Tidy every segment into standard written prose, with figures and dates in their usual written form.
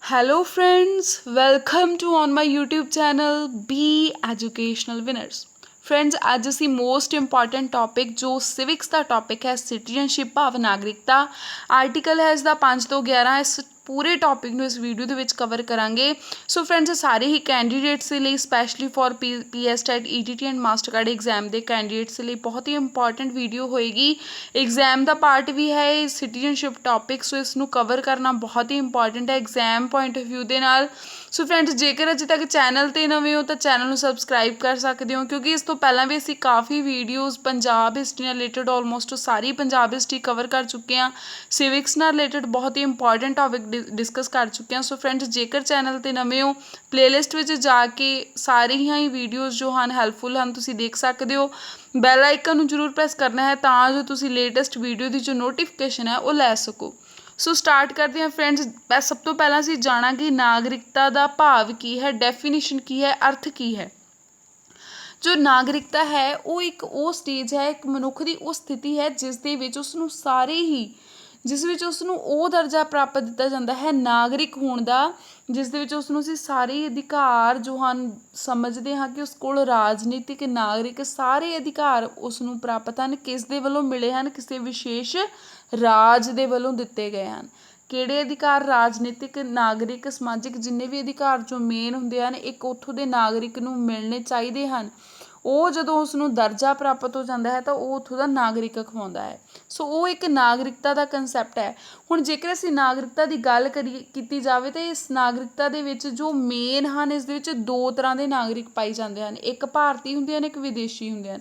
Hello friends, welcome to on my YouTube channel Be Educational Winners। Friends ਅੱਜ ਅਸੀਂ most important topic ਜੋ civics ਦਾ topic ਹੈ citizenship ਭਾਵ ਨਾਗਰਿਕਤਾ ਆਰਟੀਕਲ ਹੈ ਇਸ ਦਾ 5 ਤੋਂ 11 ਇਸ ਪੂਰੇ ਟੌਪਿਕ ਨੂੰ ਇਸ ਵੀਡੀਓ ਦੇ ਵਿੱਚ ਕਵਰ ਕਰਾਂਗੇ। ਸੋ ਫਰੈਂਡਸ ਸਾਰੇ ਹੀ ਕੈਂਡੀਡੇਟਸ ਦੇ ਲਈ specially for PS TET ETT and master ਕਾਰਡ ਐਗਜ਼ਾਮ ਦੇ ਕੈਂਡੀਡੇਟਸ ਲਈ ਬਹੁਤ ਹੀ ਇੰਪੋਰਟੈਂਟ ਵੀਡੀਓ ਹੋਏਗੀ। ਐਗਜ਼ਾਮ ਦਾ ਪਾਰਟ ਵੀ ਹੈ ਇਹ ਸਿਟੀਜ਼ਨਸ਼ਿਪ ਟੌਪਿਕ, ਸੋ ਇਸ ਨੂੰ ਕਵਰ ਕਰਨਾ ਬਹੁਤ ਹੀ ਇੰਪੋਰਟੈਂਟ ਹੈ ਐਗਜ਼ਾਮ ਪੁਆਇੰਟ ਆਫ ਵਿਊ ਦੇ ਨਾਲ। ਸੋ ਫਰੈਂਡਸ ਜੇਕਰ ਅਜੇ ਤੱਕ ਚੈਨਲ 'ਤੇ ਨਵੇਂ ਹੋ ਤਾਂ ਚੈਨਲ ਨੂੰ ਸਬਸਕ੍ਰਾਈਬ ਕਰ ਸਕਦੇ ਹੋ, ਕਿਉਂਕਿ ਇਸ ਤੋਂ ਪਹਿਲਾਂ ਵੀ ਅਸੀਂ ਕਾਫੀ ਵੀਡੀਓਜ਼ ਪੰਜਾਬ ਹਿਸਟਰੀ ਨਾਲ ਰਿਲੇਟਡ ਆਲਮੋਸਟ ਸਾਰੀ ਪੰਜਾਬ ਹਿਸਟਰੀ ਕਵਰ ਕਰ ਚੁੱਕੇ ਹਾਂ। ਸਿਵਿਕਸ ਨਾਲ ਰਿਲੇਟਡ ਬਹੁਤ ਹੀ ਇੰਪੋਰਟੈਂਟ ਟੌਪਿਕ ਡਿਸਕਸ ਕਰ ਚੁੱਕੇ ਹਾਂ। ਸੋ ਫਰੈਂਡਸ ਜੇਕਰ ਚੈਨਲ 'ਤੇ ਨਵੇਂ ਹੋ ਪਲੇਲਿਸਟ ਵਿੱਚ ਜਾ ਕੇ ਸਾਰੀਆਂ ਹੀ ਵੀਡੀਓਜ਼ ਜੋ ਹਨ ਹੈਲਪਫੁਲ ਹਨ ਤੁਸੀਂ ਦੇਖ ਸਕਦੇ ਹੋ। ਬੈਲ ਆਈਕਨ ਨੂੰ ਜ਼ਰੂਰ ਪ੍ਰੈਸ ਕਰਨਾ ਹੈ ਤਾਂ ਜੋ ਤੁਸੀਂ ਲੇਟੈਸਟ ਵੀਡੀਓ ਦੀ ਜੋ ਨੋਟੀਫਿਕੇਸ਼ਨ ਹੈ ਉਹ ਲੈ ਸਕੋ। ਸੋ ਸਟਾਰਟ ਕਰਦੇ ਹਾਂ ਫਰੈਂਡਸ। ਸਭ ਤੋਂ ਪਹਿਲਾਂ ਅਸੀਂ ਜਾਣਾਂਗੇ ਨਾਗਰਿਕਤਾ ਦਾ ਭਾਵ ਕੀ ਹੈ, ਡੈਫੀਨੇਸ਼ਨ ਕੀ ਹੈ, ਅਰਥ ਕੀ ਹੈ। ਜੋ ਨਾਗਰਿਕਤਾ ਹੈ ਉਹ ਇੱਕ ਉਹ ਸਟੇਜ ਹੈ, ਇੱਕ ਮਨੁੱਖ ਦੀ ਉਹ ਸਥਿਤੀ ਹੈ ਜਿਸ ਦੇ ਵਿੱਚ ਉਸਨੂੰ ਉਹ ਦਰਜਾ ਪ੍ਰਾਪਤ ਦਿੱਤਾ ਜਾਂਦਾ ਹੈ ਨਾਗਰਿਕ ਹੋਣ ਦਾ, ਜਿਸ ਦੇ ਵਿੱਚ ਉਸਨੂੰ ਅਸੀਂ ਸਾਰੇ ਅਧਿਕਾਰ ਜੋ ਹਨ ਸਮਝਦੇ ਹਾਂ ਕਿ ਉਸ ਕੋਲ ਰਾਜਨੀਤਿਕ ਨਾਗਰਿਕ ਸਾਰੇ ਅਧਿਕਾਰ ਉਸ ਨੂੰ ਪ੍ਰਾਪਤ ਹਨ। ਕਿਸ ਦੇ ਵੱਲੋਂ ਮਿਲੇ ਹਨ? ਕਿਸੇ ਵਿਸ਼ੇਸ਼ ਰਾਜ ਦੇ ਵੱਲੋਂ ਦਿੱਤੇ ਗਏ ਹਨ। ਕਿਹੜੇ ਅਧਿਕਾਰ? ਰਾਜਨੀਤਿਕ, ਨਾਗਰਿਕ, ਸਮਾਜਿਕ, ਜਿੰਨੇ ਵੀ ਅਧਿਕਾਰ ਜੋ ਮੇਨ ਹੁੰਦੇ ਹਨ ਇੱਕ ਉੱਥੋਂ ਦੇ ਨਾਗਰਿਕ ਨੂੰ ਮਿਲਣੇ ਚਾਹੀਦੇ ਹਨ। ਉਹ ਜਦੋਂ ਉਸਨੂੰ ਦਰਜਾ ਪ੍ਰਾਪਤ ਹੋ ਜਾਂਦਾ ਹੈ ਤਾਂ ਉਹ ਉੱਥੋਂ ਦਾ ਨਾਗਰਿਕ ਅਖਵਾਉਂਦਾ ਹੈ। ਸੋ ਉਹ ਇੱਕ ਨਾਗਰਿਕਤਾ ਦਾ ਕੰਸੈਪਟ ਹੈ। ਹੁਣ ਜੇਕਰ ਅਸੀਂ ਨਾਗਰਿਕਤਾ ਦੀ ਗੱਲ ਕੀਤੀ ਜਾਵੇ ਤਾਂ ਇਸ ਨਾਗਰਿਕਤਾ ਦੇ ਵਿੱਚ ਜੋ ਮੇਨ ਹਨ ਇਸ ਦੇ ਵਿੱਚ ਦੋ ਤਰ੍ਹਾਂ ਦੇ ਨਾਗਰਿਕ ਪਾਏ ਜਾਂਦੇ ਹਨ, ਇੱਕ ਭਾਰਤੀ ਹੁੰਦੇ ਹਨ, ਇੱਕ ਵਿਦੇਸ਼ੀ ਹੁੰਦੇ ਹਨ।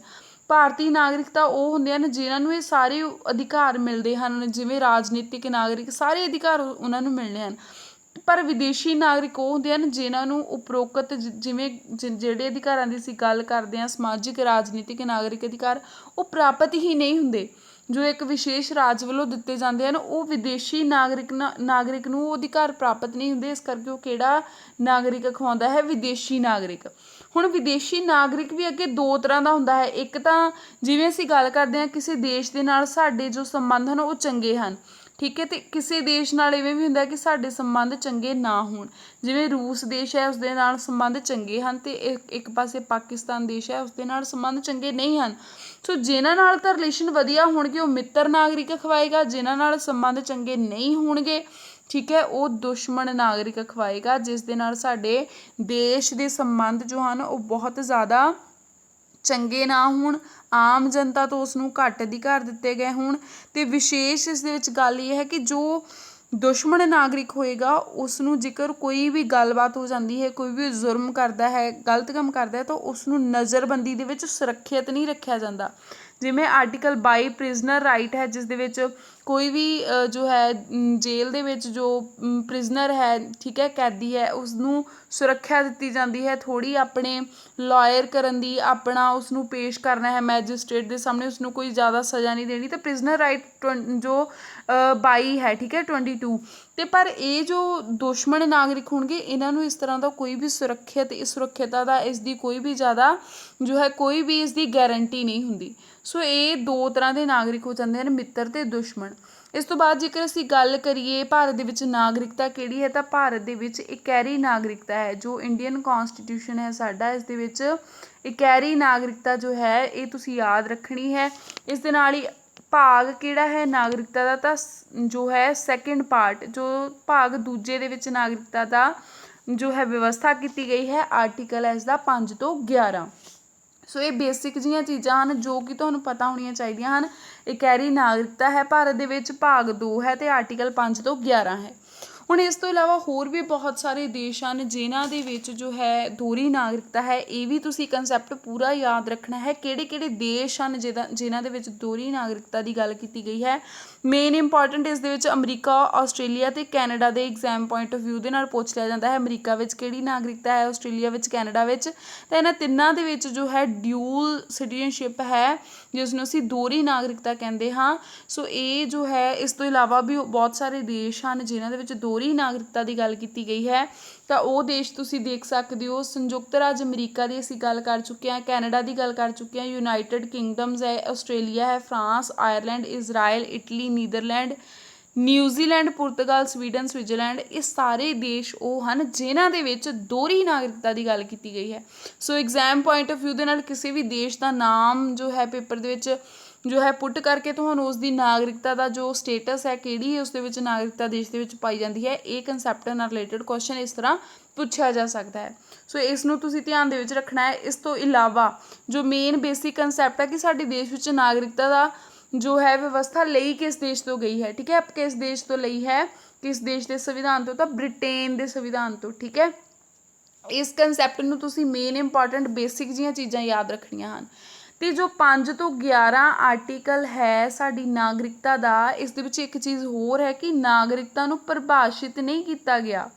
ਭਾਰਤੀ ਨਾਗਰਿਕਤਾ ਉਹ ਹੁੰਦੇ ਹਨ ਜਿਨ੍ਹਾਂ ਨੂੰ ਇਹ ਸਾਰੇ ਅਧਿਕਾਰ ਮਿਲਦੇ ਹਨ, ਜਿਵੇਂ ਰਾਜਨੀਤਿਕ ਨਾਗਰਿਕ ਸਾਰੇ ਅਧਿਕਾਰ ਉਹਨਾਂ ਨੂੰ ਮਿਲਣੇ ਹਨ। ਪਰ ਵਿਦੇਸ਼ੀ ਨਾਗਰਿਕ ਉਹ ਹੁੰਦੇ ਹਨ ਜਿਨ੍ਹਾਂ ਨੂੰ ਉਪਰੋਕਤ ਜਿਵੇਂ ਜਿਹੜੇ ਅਧਿਕਾਰਾਂ ਦੀ ਅਸੀਂ ਗੱਲ ਕਰਦੇ ਹਾਂ ਸਮਾਜਿਕ, ਰਾਜਨੀਤਿਕ, ਨਾਗਰਿਕ ਅਧਿਕਾਰ ਉਹ ਪ੍ਰਾਪਤ ਹੀ ਨਹੀਂ ਹੁੰਦੇ ਜੋ ਇੱਕ ਵਿਸ਼ੇਸ਼ ਰਾਜ ਵੱਲੋਂ ਦਿੱਤੇ ਜਾਂਦੇ ਹਨ। ਉਹ ਵਿਦੇਸ਼ੀ ਨਾਗਰਿਕ ਨੂੰ ਉਹ ਅਧਿਕਾਰ ਪ੍ਰਾਪਤ ਨਹੀਂ ਹੁੰਦੇ, ਇਸ ਕਰਕੇ ਉਹ ਕਿਹੜਾ ਨਾਗਰਿਕ ਅਖਵਾਉਂਦਾ ਹੈ? ਵਿਦੇਸ਼ੀ ਨਾਗਰਿਕ। ਹੁਣ ਵਿਦੇਸ਼ੀ ਨਾਗਰਿਕ ਵੀ ਅੱਗੇ ਦੋ ਤਰ੍ਹਾਂ ਦਾ ਹੁੰਦਾ ਹੈ। ਇੱਕ ਤਾਂ ਜਿਵੇਂ ਅਸੀਂ ਗੱਲ ਕਰਦੇ ਹਾਂ ਕਿਸੇ ਦੇਸ਼ ਦੇ ਨਾਲ ਸਾਡੇ ਜੋ ਸੰਬੰਧ ਹਨ ਉਹ ਚੰਗੇ ਹਨ, ਠੀਕ ਹੈ, ਅਤੇ ਕਿਸੇ ਦੇਸ਼ ਨਾਲ ਇਵੇਂ ਵੀ ਹੁੰਦਾ ਕਿ ਸਾਡੇ ਸੰਬੰਧ ਚੰਗੇ ਨਾ ਹੋਣ। ਜਿਵੇਂ ਰੂਸ ਦੇਸ਼ ਹੈ ਉਸਦੇ ਨਾਲ ਸੰਬੰਧ ਚੰਗੇ ਹਨ ਅਤੇ ਇੱਕ ਪਾਸੇ ਪਾਕਿਸਤਾਨ ਦੇਸ਼ ਹੈ ਉਸਦੇ ਨਾਲ ਸੰਬੰਧ ਚੰਗੇ ਨਹੀਂ ਹਨ। ਸੋ ਜਿਨ੍ਹਾਂ ਨਾਲ ਤਾਂ ਰਿਲੇਸ਼ਨ ਵਧੀਆ ਹੋਣਗੇ ਉਹ ਮਿੱਤਰ ਨਾਗਰਿਕ ਅਖਵਾਏਗਾ, ਜਿਨ੍ਹਾਂ ਨਾਲ ਸੰਬੰਧ ਚੰਗੇ ਨਹੀਂ ਹੋਣਗੇ, ਠੀਕ ਹੈ, ਉਹ ਦੁਸ਼ਮਣ ਨਾਗਰਿਕ ਅਖਵਾਏਗਾ, ਜਿਸ ਦੇ ਨਾਲ ਸਾਡੇ ਦੇਸ਼ ਦੇ ਸੰਬੰਧ ਜੋ ਹਨ ਉਹ ਬਹੁਤ ਜ਼ਿਆਦਾ ਚੰਗੇ ਨਾ ਹੋਣ, ਆਮ ਜਨਤਾ ਤੋਂ ਉਸਨੂੰ ਘੱਟ ਅਧਿਕਾਰ ਦਿੱਤੇ ਗਏ ਹੋਣ। ਅਤੇ ਵਿਸ਼ੇਸ਼ ਇਸ ਦੇ ਵਿੱਚ ਗੱਲ ਇਹ ਹੈ ਕਿ ਜੋ ਦੁਸ਼ਮਣ ਨਾਗਰਿਕ ਹੋਏਗਾ ਉਸਨੂੰ ਜੇਕਰ ਕੋਈ ਵੀ ਗੱਲਬਾਤ ਹੋ ਜਾਂਦੀ ਹੈ, ਕੋਈ ਵੀ ਜ਼ੁਰਮ ਕਰਦਾ ਹੈ, ਗਲਤ ਕੰਮ ਕਰਦਾ ਹੈ ਤਾਂ ਉਸਨੂੰ ਨਜ਼ਰਬੰਦੀ ਦੇ ਵਿੱਚ ਸੁਰੱਖਿਅਤ ਨਹੀਂ ਰੱਖਿਆ ਜਾਂਦਾ। ਜਿਵੇਂ ਆਰਟੀਕਲ 22 ਪ੍ਰਿਜ਼ਨਰ ਰਾਈਟ ਹੈ, ਜਿਸ ਦੇ ਵਿੱਚ ਕੋਈ ਵੀ ਜੋ ਹੈ ਜੇਲ੍ਹ ਦੇ ਵਿੱਚ ਜੋ ਪ੍ਰਿਜ਼ਨਰ ਹੈ, ਠੀਕ ਹੈ, ਕੈਦੀ ਹੈ, ਉਸਨੂੰ ਸੁਰੱਖਿਆ ਦਿੱਤੀ ਜਾਂਦੀ ਹੈ ਥੋੜ੍ਹੀ ਆਪਣੇ ਲਾਇਰ ਕਰਨ ਦੀ, ਆਪਣਾ ਉਸਨੂੰ ਪੇਸ਼ ਕਰਨਾ ਹੈ ਮੈਜਿਸਟ੍ਰੇਟ ਦੇ ਸਾਹਮਣੇ, ਉਸਨੂੰ ਕੋਈ ਜ਼ਿਆਦਾ ਸਜ਼ਾ ਨਹੀਂ ਦੇਣੀ। ਤਾਂ ਪ੍ਰਿਜ਼ਨਰ ਰਾਈਟ ਜੋ 22 ਹੈ, ਠੀਕ ਹੈ, 22। ਅਤੇ ਪਰ ਇਹ ਜੋ ਦੁਸ਼ਮਣ ਨਾਗਰਿਕ ਹੋਣਗੇ ਇਹਨਾਂ ਨੂੰ ਇਸ ਤਰ੍ਹਾਂ ਦਾ ਕੋਈ ਵੀ ਸੁਰੱਖਿਅਤਾ ਦਾ ਇਸ ਦੀ ਕੋਈ ਵੀ ਜ਼ਿਆਦਾ ਜੋ ਹੈ ਕੋਈ ਵੀ ਇਸ ਦੀ ਗਾਰੰਟੀ ਨਹੀਂ ਹੁੰਦੀ। ਸੋ ਇਹ ਦੋ ਤਰ੍ਹਾਂ ਦੇ ਨਾਗਰਿਕ ਹੋ ਜਾਂਦੇ ਹਨ, ਮਿੱਤਰ ਅਤੇ ਦੁਸ਼ਮਣ। ਇਸ ਤੋਂ ਬਾਅਦ ਜੇਕਰ ਅਸੀਂ ਗੱਲ ਕਰੀਏ ਭਾਰਤ ਦੇ ਵਿੱਚ ਨਾਗਰਿਕਤਾ ਕਿਹੜੀ ਹੈ ਤਾਂ ਭਾਰਤ ਦੇ ਵਿੱਚ ਇਕਹਿਰੀ ਨਾਗਰਿਕਤਾ ਹੈ। ਜੋ ਇੰਡੀਅਨ ਕੌਂਸਟੀਟਿਊਸ਼ਨ ਹੈ ਸਾਡਾ ਇਸ ਦੇ ਵਿੱਚ ਇਕਹਿਰੀ ਨਾਗਰਿਕਤਾ ਜੋ ਹੈ ਇਹ ਤੁਸੀਂ ਯਾਦ ਰੱਖਣੀ ਹੈ। ਇਸ ਦੇ ਨਾਲ ਹੀ ਭਾਗ ਕਿਹੜਾ ਹੈ ਨਾਗਰਿਕਤਾ ਦਾ ਤਾਂ ਜੋ ਹੈ ਸੈਕਿੰਡ ਪਾਰਟ, ਜੋ ਭਾਗ ਦੂਜੇ ਦੇ ਵਿੱਚ ਨਾਗਰਿਕਤਾ ਦਾ ਜੋ ਹੈ ਵਿਵਸਥਾ ਕੀਤੀ ਗਈ ਹੈ ਆਰਟੀਕਲ ਹੈ ਇਸਦਾ 5 ਤੋਂ 11। ਸੋ ਇਹ ਬੇਸਿਕ ਜਿਹੀਆਂ ਚੀਜ਼ਾਂ ਹਨ ਜੋ ਕਿ ਤੁਹਾਨੂੰ ਪਤਾ ਹੋਣੀਆਂ ਚਾਹੀਦੀਆਂ ਹਨ। ਇਕਹਿਰੀ ਨਾਗਰਿਕਤਾ ਹੈ ਭਾਰਤ ਦੇ ਵਿੱਚ, ਭਾਗ 2 ਹੈ ਅਤੇ ਆਰਟੀਕਲ 5 ਤੋਂ 11 ਹੈ। ਹੁਣ ਇਸ ਤੋਂ ਇਲਾਵਾ ਹੋਰ ਵੀ ਬਹੁਤ ਸਾਰੇ ਦੇਸ਼ ਹਨ ਜਿਨ੍ਹਾਂ ਦੇ ਵਿੱਚ ਜੋ ਹੈ ਦੋਹਰੀ ਨਾਗਰਿਕਤਾ ਹੈ। ਇਹ ਵੀ ਤੁਸੀਂ ਕੰਸੈਪਟ ਪੂਰਾ ਯਾਦ ਰੱਖਣਾ ਹੈ, ਕਿਹੜੇ ਕਿਹੜੇ ਦੇਸ਼ ਹਨ ਜਿਨ੍ਹਾਂ ਦੇ ਵਿੱਚ ਦੋਹਰੀ ਨਾਗਰਿਕਤਾ ਦੀ ਗੱਲ ਕੀਤੀ ਗਈ ਹੈ। ਮੇਨ ਇੰਪੋਰਟੈਂਟ ਇਸ ਦੇ ਵਿੱਚ ਅਮਰੀਕਾ, ਆਸਟ੍ਰੇਲੀਆ ਅਤੇ ਕੈਨੇਡਾ ਦੇ ਐਗਜ਼ਾਮ ਪੁਆਇੰਟ ਆਫ ਵਿਊ ਦੇ ਨਾਲ ਪੁੱਛ ਲਿਆ ਜਾਂਦਾ ਹੈ। ਅਮਰੀਕਾ ਵਿੱਚ ਕਿਹੜੀ ਨਾਗਰਿਕਤਾ ਹੈ, ਆਸਟ੍ਰੇਲੀਆ ਵਿੱਚ, ਕੈਨੇਡਾ ਵਿੱਚ। ਤਾਂ ਇਹਨਾਂ ਤਿੰਨਾਂ ਦੇ ਵਿੱਚ ਜੋ ਹੈ ਡਿਊਲ ਸਿਟੀਜ਼ਨਸ਼ਿਪ ਹੈ ਜਿਸ ਨੂੰ ਅਸੀਂ ਦੋਹਰੀ ਨਾਗਰਿਕਤਾ ਕਹਿੰਦੇ ਹਾਂ। ਸੋ ਇਹ ਜੋ ਹੈ ਇਸ ਤੋਂ ਇਲਾਵਾ ਵੀ ਬਹੁਤ ਸਾਰੇ ਦੇਸ਼ ਹਨ ਜਿਨ੍ਹਾਂ ਦੇ ਵਿੱਚ ਦੋਹਰੀ ਨਾਗਰਿਕਤਾ ਦੀ ਗੱਲ ਕੀਤੀ ਗਈ ਹੈ। ਤਾਂ ਉਹ ਦੇਸ਼ ਤੁਸੀਂ ਦੇਖ ਸਕਦੇ ਹੋ। ਸੰਯੁਕਤ ਰਾਜ ਅਮਰੀਕਾ ਦੀ ਅਸੀਂ ਗੱਲ ਕਰ ਚੁੱਕੇ ਹਾਂ, ਕੈਨੇਡਾ ਦੀ ਗੱਲ ਕਰ ਚੁੱਕੇ ਹਾਂ, ਯੂਨਾਈਟਿਡ ਕਿੰਗਡਮਸ ਹੈ, ਆਸਟ੍ਰੇਲੀਆ ਹੈ, France, Ireland, Israel, Italy, Netherland, New Zealand, ਪੁਰਤਗਾਲ, ਸਵੀਡਨ, ਸਵਿਟਜ਼ਰਲੈਂਡ, ਇਹ ਸਾਰੇ ਦੇਸ਼ ਉਹ ਹਨ ਜਿਨ੍ਹਾਂ ਦੇ ਵਿੱਚ ਦੋਹਰੀ ਨਾਗਰਿਕਤਾ ਦੀ ਗੱਲ ਕੀਤੀ ਗਈ ਹੈ। ਸੋ ਐਗਜ਼ਾਮ ਪੁਆਇੰਟ ਆਫ ਵਿਊ ਦੇ ਨਾਲ ਕਿਸੇ ਵੀ ਦੇਸ਼ ਦਾ ਨਾਮ ਜੋ ਹੈ ਪੇਪਰ ਦੇ ਵਿੱਚ ਜੋ ਹੈ ਪੁੱਟ ਕਰਕੇ ਤੁਹਾਨੂੰ ਉਸ ਦੀ ਨਾਗਰਿਕਤਾ ਦਾ ਜੋ ਸਟੇਟਸ ਹੈ, ਕਿਹੜੀ ਉਸ ਦੇ ਵਿੱਚ ਨਾਗਰਿਕਤਾ ਦੇਸ਼ ਦੇ ਵਿੱਚ ਪਾਈ ਜਾਂਦੀ ਹੈ, ਇਹ ਕੰਸੈਪਟ ਨਾਲ ਰਿਲੇਟਡ ਕੁਐਸਚਨ ਇਸ ਤਰ੍ਹਾਂ ਪੁੱਛਿਆ ਜਾ ਸਕਦਾ ਹੈ। ਸੋ ਇਸ ਨੂੰ ਤੁਸੀਂ ਧਿਆਨ ਦੇ ਵਿੱਚ ਰੱਖਣਾ ਹੈ। ਇਸ ਤੋਂ ਇਲਾਵਾ ਜੋ ਮੇਨ ਬੇਸਿਕ ਕੰਸੈਪਟ ਹੈ ਕਿ ਸਾਡੇ ਦੇਸ਼ ਵਿੱਚ ਨਾਗਰਿਕਤਾ ਦਾ ਜੋ ਹੈ ਵਿਵਸਥਾ ਲਈ ਕਿਸ ਦੇਸ਼ ਤੋਂ ਗਈ ਹੈ, ਠੀਕ ਹੈ, ਕਿਸ ਦੇਸ਼ ਤੋਂ ਲਈ ਹੈ, ਕਿਸ ਦੇਸ਼ ਦੇ ਸੰਵਿਧਾਨ ਤੋਂ, ਤਾਂ ਬ੍ਰਿਟੇਨ ਦੇ ਸੰਵਿਧਾਨ ਤੋਂ, ਠੀਕ ਹੈ। ਇਸ ਕੰਸੈਪਟ ਨੂੰ ਤੁਸੀਂ ਮੇਨ ਇੰਪੋਰਟੈਂਟ ਬੇਸਿਕ ਜਿਹੀਆਂ ਚੀਜ਼ਾਂ ਯਾਦ ਰੱਖਣੀਆਂ ਹਨ। ਅਤੇ ਜੋ 5 ਤੋਂ 11 ਆਰਟੀਕਲ ਹੈ ਸਾਡੀ ਨਾਗਰਿਕਤਾ ਦਾ, ਇਸ ਦੇ ਵਿੱਚ ਇੱਕ ਚੀਜ਼ ਹੋਰ ਹੈ ਕਿ ਨਾਗਰਿਕਤਾ ਨੂੰ ਪਰਿਭਾਸ਼ਿਤ ਨਹੀਂ ਕੀਤਾ ਗਿਆ।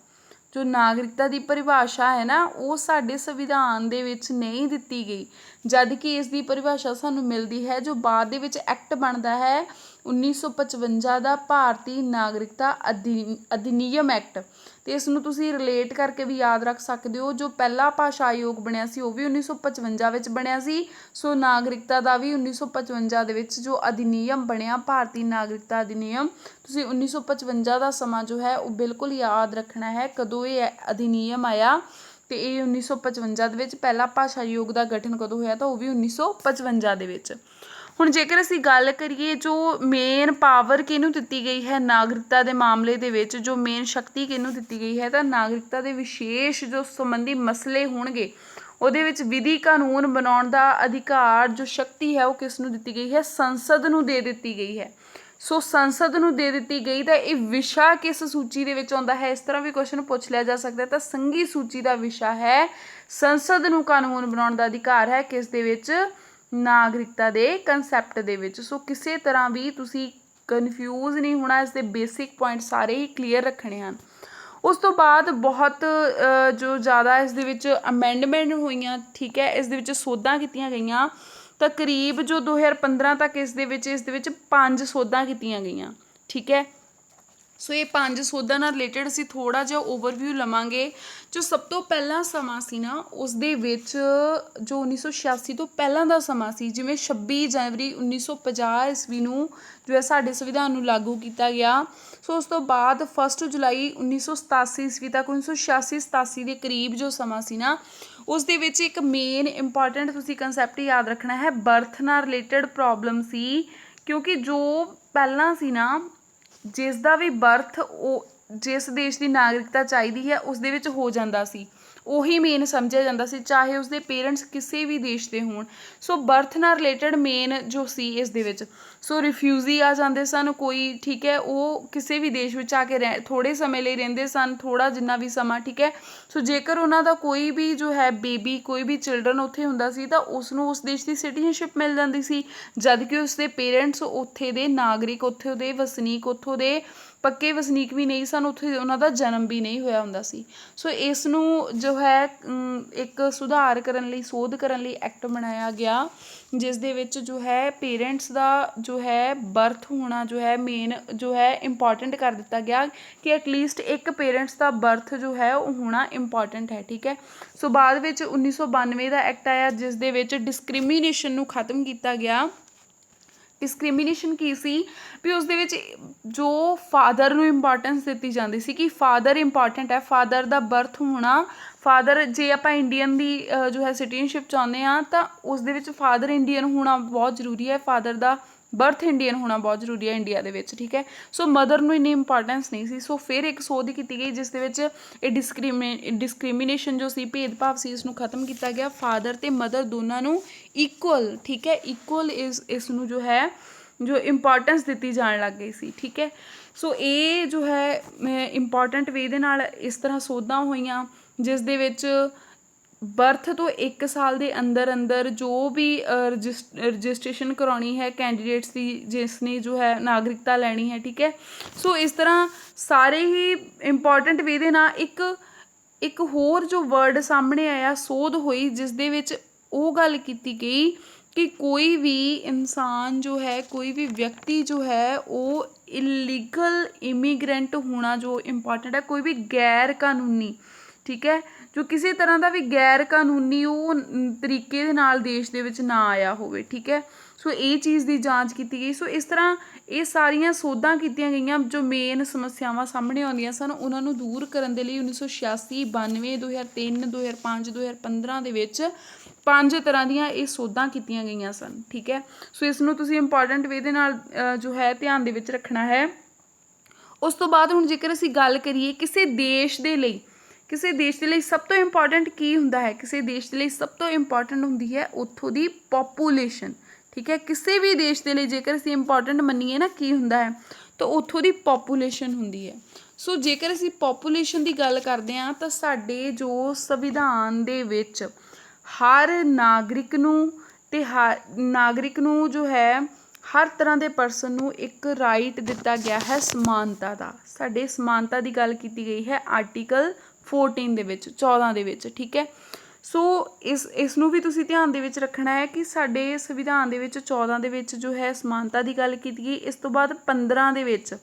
ਜੋ ਨਾਗਰਿਕਤਾ ਦੀ ਪਰਿਭਾਸ਼ਾ ਹੈ ਨਾ, ਉਹ ਸਾਡੇ ਸੰਵਿਧਾਨ ਦੇ ਵਿੱਚ ਨਹੀਂ ਦਿੱਤੀ ਗਈ, ਜਦ ਕਿ ਇਸ ਦੀ ਪਰਿਭਾਸ਼ਾ ਸਾਨੂੰ ਮਿਲਦੀ ਹੈ ਜੋ ਬਾਅਦ ਦੇ ਵਿੱਚ ਐਕਟ ਬਣਦਾ ਹੈ 1955 ਦਾ ਭਾਰਤੀ ਨਾਗਰਿਕਤਾ ਅਧਿਨਿਯਮ ਐਕਟ। ਅਤੇ ਇਸ ਨੂੰ ਤੁਸੀਂ ਰਿਲੇਟ ਕਰਕੇ ਵੀ ਯਾਦ ਰੱਖ ਸਕਦੇ ਹੋ। ਜੋ ਪਹਿਲਾ ਭਾਸ਼ਾ ਆਯੋਗ ਬਣਿਆ ਸੀ ਉਹ ਵੀ 1955 ਵਿੱਚ ਬਣਿਆ ਸੀ। ਸੋ ਨਾਗਰਿਕਤਾ ਦਾ ਵੀ 1955 ਦੇ ਵਿੱਚ ਜੋ ਅਧਿਨਿਯਮ ਬਣਿਆ, ਭਾਰਤੀ ਨਾਗਰਿਕਤਾ ਅਧਿਨਿਯਮ, ਤੁਸੀਂ 1955 ਦਾ ਸਮਾਂ ਜੋ ਹੈ ਉਹ ਬਿਲਕੁਲ ਯਾਦ ਰੱਖਣਾ ਹੈ ਕਦੋਂ ਇਹ ਅਧਿਨਿਯਮ ਆਇਆ। ਅਤੇ ਇਹ 1955 ਦੇ ਵਿੱਚ ਪਹਿਲਾ ਭਾਸ਼ਾ ਆਯੋਗ ਦਾ ਗਠਨ ਕਦੋਂ ਹੋਇਆ, ਤਾਂ ਉਹ ਵੀ 1955 ਦੇ ਵਿੱਚ। ਹੁਣ ਜੇਕਰ ਅਸੀਂ ਗੱਲ ਕਰੀਏ ਜੋ ਮੇਨ ਪਾਵਰ ਕਿਹਨੂੰ ਦਿੱਤੀ ਗਈ ਹੈ ਨਾਗਰਿਕਤਾ ਦੇ ਮਾਮਲੇ ਦੇ ਵਿੱਚ, ਜੋ ਮੇਨ ਸ਼ਕਤੀ ਕਿਹਨੂੰ ਦਿੱਤੀ ਗਈ ਹੈ, ਤਾਂ ਨਾਗਰਿਕਤਾ ਦੇ ਵਿਸ਼ੇਸ਼ ਜੋ ਸੰਬੰਧੀ ਮਸਲੇ ਹੋਣਗੇ ਉਹਦੇ ਵਿੱਚ ਵਿਧੀ ਕਾਨੂੰਨ ਬਣਾਉਣ ਦਾ ਅਧਿਕਾਰ, ਜੋ ਸ਼ਕਤੀ ਹੈ ਉਹ ਕਿਸ ਨੂੰ ਦਿੱਤੀ ਗਈ ਹੈ, ਸੰਸਦ ਨੂੰ ਦੇ ਦਿੱਤੀ ਗਈ ਹੈ। ਸੋ ਸੰਸਦ ਨੂੰ ਦੇ ਦਿੱਤੀ ਗਈ। ਤਾਂ ਇਹ ਵਿਸ਼ਾ ਕਿਸ ਸੂਚੀ ਦੇ ਵਿੱਚ ਆਉਂਦਾ ਹੈ, ਇਸ ਤਰ੍ਹਾਂ ਵੀ ਕੁਐਸਚਨ ਪੁੱਛ ਲਿਆ ਜਾ ਸਕਦਾ। ਤਾਂ ਸੰਘੀ ਸੂਚੀ ਦਾ ਵਿਸ਼ਾ ਹੈ ਸੰਸਦ ਨੂੰ ਕਾਨੂੰਨ ਬਣਾਉਣ ਦਾ ਅਧਿਕਾਰ ਹੈ, ਕਿਸ ਦੇ ਵਿੱਚ, ਨਾਗਰਿਕਤਾ ਦੇ ਕੰਸੈਪਟ ਦੇ ਵਿੱਚ। ਸੋ ਕਿਸੇ ਤਰ੍ਹਾਂ ਵੀ ਤੁਸੀਂ ਕਨਫਿਊਜ਼ ਨਹੀਂ ਹੋਣਾ, ਇਸ ਦੇ ਬੇਸਿਕ ਪੁਆਇੰਟ ਸਾਰੇ ਹੀ ਕਲੀਅਰ ਰੱਖਣੇ ਹਨ। ਉਸ ਤੋਂ ਬਾਅਦ ਬਹੁਤ ਜੋ ਜ਼ਿਆਦਾ ਇਸ ਦੇ ਵਿੱਚ ਅਮੈਂਡਮੈਂਟ ਹੋਈਆਂ, ਠੀਕ ਹੈ, ਇਸ ਦੇ ਵਿੱਚ ਸੋਧਾਂ ਕੀਤੀਆਂ ਗਈਆਂ। ਤਕਰੀਬ ਜੋ 2015 ਤੱਕ ਇਸ ਦੇ ਵਿੱਚ 5 ਸੋਧਾਂ ਕੀਤੀਆਂ ਗਈਆਂ, ਠੀਕ ਹੈ। ਸੋ ਇਹ 5 ਸੋਧਾਂ ਨਾਲ ਰਿਲੇਟਡ ਅਸੀਂ ਥੋੜ੍ਹਾ ਜਿਹਾ ਓਵਰਵਿਊ ਲਵਾਂਗੇ। ਜੋ ਸਭ ਤੋਂ ਪਹਿਲਾਂ ਸਮਾਂ ਸੀ ਨਾ, ਉਸ ਦੇ ਵਿੱਚ ਜੋ 1986 ਤੋਂ ਪਹਿਲਾਂ ਦਾ ਸਮਾਂ ਸੀ, ਜਿਵੇਂ 26 ਜਨਵਰੀ 1950 ਈਸਵੀ ਨੂੰ ਜੋ ਹੈ ਸਾਡੇ ਸੰਵਿਧਾਨ ਨੂੰ ਲਾਗੂ ਕੀਤਾ ਗਿਆ। ਸੋ ਉਸ ਤੋਂ ਬਾਅਦ 1 ਜੁਲਾਈ 1987 ਈਸਵੀ ਤੱਕ 1986-87 ਦੇ ਕਰੀਬ ਜੋ ਸਮਾਂ ਸੀ ਨਾ, ਉਸ ਦੇ ਵਿੱਚ ਇੱਕ ਮੇਨ ਇੰਪੋਰਟੈਂਟ ਤੁਸੀਂ ਕੰਸੈਪਟ ਯਾਦ ਰੱਖਣਾ ਹੈ, ਬਰਥ ਨਾਲ ਰਿਲੇਟਡ ਪ੍ਰੋਬਲਮ ਸੀ। ਕਿਉਂਕਿ ਜੋ ਪਹਿਲਾਂ ਸੀ ਨਾ, ਜਿਸ ਦਾ ਵੀ ਬਰਥ ਉਹ ਜਿਸ ਦੇਸ਼ ਦੀ ਨਾਗਰਿਕਤਾ ਚਾਹੀਦੀ ਹੈ ਉਸ ਦੇ ਵਿੱਚ ਹੋ ਜਾਂਦਾ ਸੀ, ਉਹੀ ਮੇਨ ਸਮਝਿਆ ਜਾਂਦਾ ਸੀ, ਚਾਹੇ ਉਸਦੇ ਪੇਰੈਂਟਸ ਕਿਸੇ ਵੀ ਦੇਸ਼ ਦੇ ਹੋਣ। ਸੋ ਬਰਥ ਨਾਲ ਰਿਲੇਟਡ ਮੇਨ ਜੋ ਸੀ ਇਸ ਦੇ ਵਿੱਚ, ਸੋ ਰਿਫਿਊਜੀ ਆ ਜਾਂਦੇ ਸਨ ਕੋਈ, ਠੀਕ ਹੈ, ਉਹ ਕਿਸੇ ਵੀ ਦੇਸ਼ ਵਿੱਚ ਆ ਕੇ ਥੋੜ੍ਹੇ ਸਮੇਂ ਲਈ ਰਹਿੰਦੇ ਸਨ, ਥੋੜ੍ਹਾ ਜਿੰਨਾ ਵੀ ਸਮਾਂ, ਠੀਕ ਹੈ। ਸੋ ਜੇਕਰ ਉਹਨਾਂ ਦਾ ਕੋਈ ਵੀ ਜੋ ਹੈ ਬੇਬੀ, ਕੋਈ ਵੀ ਚਿਲਡਰਨ ਉੱਥੇ ਹੁੰਦਾ ਸੀ ਤਾਂ ਉਸਨੂੰ ਉਸ ਦੇਸ਼ ਦੀ ਸਿਟੀਜ਼ਨਸ਼ਿਪ ਮਿਲ ਜਾਂਦੀ ਸੀ, ਜਦ ਕਿ ਉਸਦੇ ਪੇਰੈਂਟਸ ਉੱਥੇ ਦੇ ਨਾਗਰਿਕ, ਉੱਥੋਂ ਦੇ ਵਸਨੀਕ, ਉੱਥੋਂ ਦੇ ਪੱਕੇ ਵਸਨੀਕ ਵੀ ਨਹੀਂ ਸਨ, ਉੱਥੇ ਉਹਨਾਂ ਦਾ ਜਨਮ ਵੀ ਨਹੀਂ ਹੋਇਆ ਹੁੰਦਾ ਸੀ। ਸੋ ਇਸ ਨੂੰ ਜੋ ਹੈ ਇੱਕ ਸੁਧਾਰ ਕਰਨ ਲਈ, ਸੋਧ ਕਰਨ ਲਈ ਐਕਟ ਬਣਾਇਆ ਗਿਆ, ਜਿਸ ਦੇ ਵਿੱਚ ਜੋ ਹੈ ਪੇਰੈਂਟਸ ਦਾ ਜੋ ਹੈ ਬਰਥ ਹੋਣਾ ਜੋ ਹੈ ਮੇਨ ਜੋ ਹੈ ਇੰਪੋਰਟੈਂਟ ਕਰ ਦਿੱਤਾ ਗਿਆ, ਕਿ ਐਟਲੀਸਟ ਇੱਕ ਪੇਰੈਂਟਸ ਦਾ ਬਰਥ ਜੋ ਹੈ ਉਹ ਹੋਣਾ ਇੰਪੋਰਟੈਂਟ ਹੈ, ਠੀਕ ਹੈ। ਸੋ ਬਾਅਦ ਵਿੱਚ 1992 ਦਾ ਐਕਟ ਆਇਆ, ਜਿਸ ਦੇ ਵਿੱਚ ਡਿਸਕ੍ਰਿਮੀਨੇਸ਼ਨ ਨੂੰ ਖਤਮ ਕੀਤਾ ਗਿਆ। ਡਿਸਕ੍ਰਿਮੀਨੇਸ਼ਨ ਕੀ ਸੀ ਵੀ ਉਸ ਦੇ ਵਿੱਚ ਜੋ ਫਾਦਰ ਨੂੰ ਇੰਪੋਰਟੈਂਸ ਦਿੱਤੀ ਜਾਂਦੀ ਸੀ, ਕਿ ਫਾਦਰ ਇੰਪੋਰਟੈਂਟ ਹੈ, ਫਾਦਰ ਦਾ ਬਰਥ ਹੋਣਾ, ਫਾਦਰ ਜੇ ਆਪਾਂ ਇੰਡੀਅਨ ਦੀ ਜੋ ਹੈ ਸਿਟੀਜ਼ਨਸ਼ਿਪ ਚਾਹੁੰਦੇ ਹਾਂ ਤਾਂ ਉਸ ਦੇ ਵਿੱਚ ਫਾਦਰ ਇੰਡੀਅਨ ਹੋਣਾ ਬਹੁਤ ਜ਼ਰੂਰੀ ਹੈ, ਫਾਦਰ ਦਾ ਬਰਥ ਇੰਡੀਅਨ ਹੋਣਾ ਬਹੁਤ ਜ਼ਰੂਰੀ ਹੈ ਇੰਡੀਆ ਦੇ ਵਿੱਚ, ਠੀਕ ਹੈ। ਸੋ ਮਦਰ ਨੂੰ ਇੰਨੀ ਇੰਪੋਰਟੈਂਸ ਨਹੀਂ ਸੀ। ਸੋ ਫਿਰ ਇੱਕ ਸੋਧ ਕੀਤੀ ਗਈ ਜਿਸ ਦੇ ਵਿੱਚ ਇਹ ਡਿਸਕ੍ਰਿਮੀਨੇਸ਼ਨ ਜੋ ਸੀ, ਭੇਦਭਾਵ ਸੀ, ਇਸ ਨੂੰ ਖਤਮ ਕੀਤਾ ਗਿਆ। ਫਾਦਰ ਅਤੇ ਮਦਰ ਦੋਨਾਂ ਨੂੰ ਇਕੁਅਲ, ਠੀਕ ਹੈ, ਇਕੁਅਲ ਇਸ ਨੂੰ ਜੋ ਹੈ ਜੋ ਇੰਪੋਰਟੈਂਸ ਦਿੱਤੀ ਜਾਣ ਲੱਗ ਗਈ ਸੀ, ਠੀਕ ਹੈ। ਸੋ ਇਹ ਜੋ ਹੈ ਇੰਪੋਰਟੈਂਟ ਵੇ ਦੇ ਨਾਲ ਇਸ ਤਰ੍ਹਾਂ ਸੋਧਾਂ ਹੋਈਆਂ, ਜਿਸ ਦੇ ਵਿੱਚ ਬਰਥ ਤੋਂ 1 ਸਾਲ ਦੇ ਅੰਦਰ ਅੰਦਰ ਜੋ ਵੀ ਰਜਿਸਟ੍ਰੇਸ਼ਨ ਕਰਾਉਣੀ ਹੈ ਕੈਂਡੀਡੇਟਸ ਦੀ, ਜਿਸ ਨੇ ਜੋ ਹੈ ਨਾਗਰਿਕਤਾ ਲੈਣੀ ਹੈ, ਠੀਕ ਹੈ। ਸੋ ਇਸ ਤਰ੍ਹਾਂ ਸਾਰੇ ਹੀ ਇੰਪੋਰਟੈਂਟ ਵੇ ਦੇ ਨਾਲ ਇੱਕ ਹੋਰ ਜੋ ਵਰਡ ਸਾਹਮਣੇ ਆਇਆ, ਸੋਧ ਹੋਈ, ਜਿਸ ਦੇ ਵਿੱਚ ਉਹ ਗੱਲ ਕੀਤੀ ਗਈ ਕਿ ਕੋਈ ਵੀ ਇਨਸਾਨ ਜੋ ਹੈ, ਕੋਈ ਵੀ ਵਿਅਕਤੀ ਜੋ ਹੈ ਉਹ ਇਲੀਗਲ ਇਮੀਗਰੈਂਟ ਹੋਣਾ ਜੋ ਇੰਪੋਰਟੈਂਟ ਹੈ, ਕੋਈ ਵੀ ਗੈਰ ਕਾਨੂੰਨੀ, ਠੀਕ ਹੈ, ਜੋ ਕਿਸੇ ਤਰ੍ਹਾਂ ਦਾ ਵੀ ਗੈਰ ਕਾਨੂੰਨੀ ਉਹ ਤਰੀਕੇ ਦੇ ਨਾਲ ਦੇਸ਼ ਦੇ ਵਿੱਚ ਨਾ ਆਇਆ ਹੋਵੇ, ਠੀਕ ਹੈ। ਸੋ ਇਹ ਚੀਜ਼ ਦੀ ਜਾਂਚ ਕੀਤੀ ਗਈ। ਸੋ ਇਸ ਤਰ੍ਹਾਂ ਇਹ ਸਾਰੀਆਂ ਸੋਧਾਂ ਕੀਤੀਆਂ ਗਈਆਂ ਜੋ ਮੇਨ ਸਮੱਸਿਆਵਾਂ ਸਾਹਮਣੇ ਆਉਂਦੀਆਂ ਸਨ ਉਹਨਾਂ ਨੂੰ ਦੂਰ ਕਰਨ ਦੇ ਲਈ 1986, 92, 2003, 2005, 2015 ਦੇ ਵਿੱਚ 5 ਤਰ੍ਹਾਂ ਦੀਆਂ ਇਹ ਸੋਧਾਂ ਕੀਤੀਆਂ ਗਈਆਂ ਸਨ। ਠੀਕ ਹੈ, ਸੋ ਇਸ ਨੂੰ ਤੁਸੀਂ ਇੰਪੋਰਟੈਂਟ ਵੇ ਦੇ ਨਾਲ ਜੋ ਹੈ ਧਿਆਨ ਦੇ ਵਿੱਚ ਰੱਖਣਾ ਹੈ। ਉਸ ਤੋਂ ਬਾਅਦ ਹੁਣ ਜੇਕਰ ਅਸੀਂ ਗੱਲ ਕਰੀਏ ਕਿਸੇ ਦੇਸ਼ ਦੇ ਲਈ ਸਭ ਤੋਂ ਇੰਪੋਰਟੈਂਟ ਕੀ ਹੁੰਦਾ ਹੈ, ਕਿਸੇ ਦੇਸ਼ ਦੇ ਲਈ ਸਭ ਤੋਂ ਇੰਪੋਰਟੈਂਟ ਹੁੰਦੀ ਹੈ ਉੱਥੋਂ ਦੀ ਪੋਪੂਲੇਸ਼ਨ। ਠੀਕ ਹੈ, ਕਿਸੇ ਵੀ ਦੇਸ਼ ਦੇ ਲਈ ਜੇਕਰ ਅਸੀਂ ਇੰਪੋਰਟੈਂਟ ਮੰਨੀਏ ਨਾ ਕੀ ਹੁੰਦਾ ਹੈ ਤਾਂ ਉੱਥੋਂ ਦੀ ਪੋਪੂਲੇਸ਼ਨ ਹੁੰਦੀ ਹੈ। ਸੋ ਜੇਕਰ ਅਸੀਂ ਪੋਪੂਲੇਸ਼ਨ ਦੀ ਗੱਲ ਕਰਦੇ ਹਾਂ ਤਾਂ ਸਾਡੇ ਜੋ ਸੰਵਿਧਾਨ ਦੇ ਵਿੱਚ ਹਰ ਨਾਗਰਿਕ ਨੂੰ ਜੋ ਹੈ ਹਰ ਤਰ੍ਹਾਂ ਦੇ ਪਰਸਨ ਨੂੰ ਇੱਕ ਰਾਈਟ ਦਿੱਤਾ ਗਿਆ ਹੈ ਸਮਾਨਤਾ ਦਾ। ਸਾਡੇ ਸਮਾਨਤਾ ਦੀ ਗੱਲ ਕੀਤੀ ਗਈ ਹੈ ਆਰਟੀਕਲ 14 ਦੇ ਵਿੱਚ, 14 ਦੇ ਵਿੱਚ। ਠੀਕ ਹੈ, ਸੋ ਇਸ ਨੂੰ ਵੀ ਤੁਸੀਂ ਧਿਆਨ ਦੇ ਵਿੱਚ ਰੱਖਣਾ ਹੈ ਕਿ ਸਾਡੇ ਸੰਵਿਧਾਨ ਦੇ ਵਿੱਚ 14 ਦੇ ਵਿੱਚ ਜੋ ਹੈ ਸਮਾਨਤਾ ਦੀ ਗੱਲ ਕੀਤੀ ਗਈ। ਇਸ ਤੋਂ ਬਾਅਦ 15 ਦੇ ਵਿੱਚ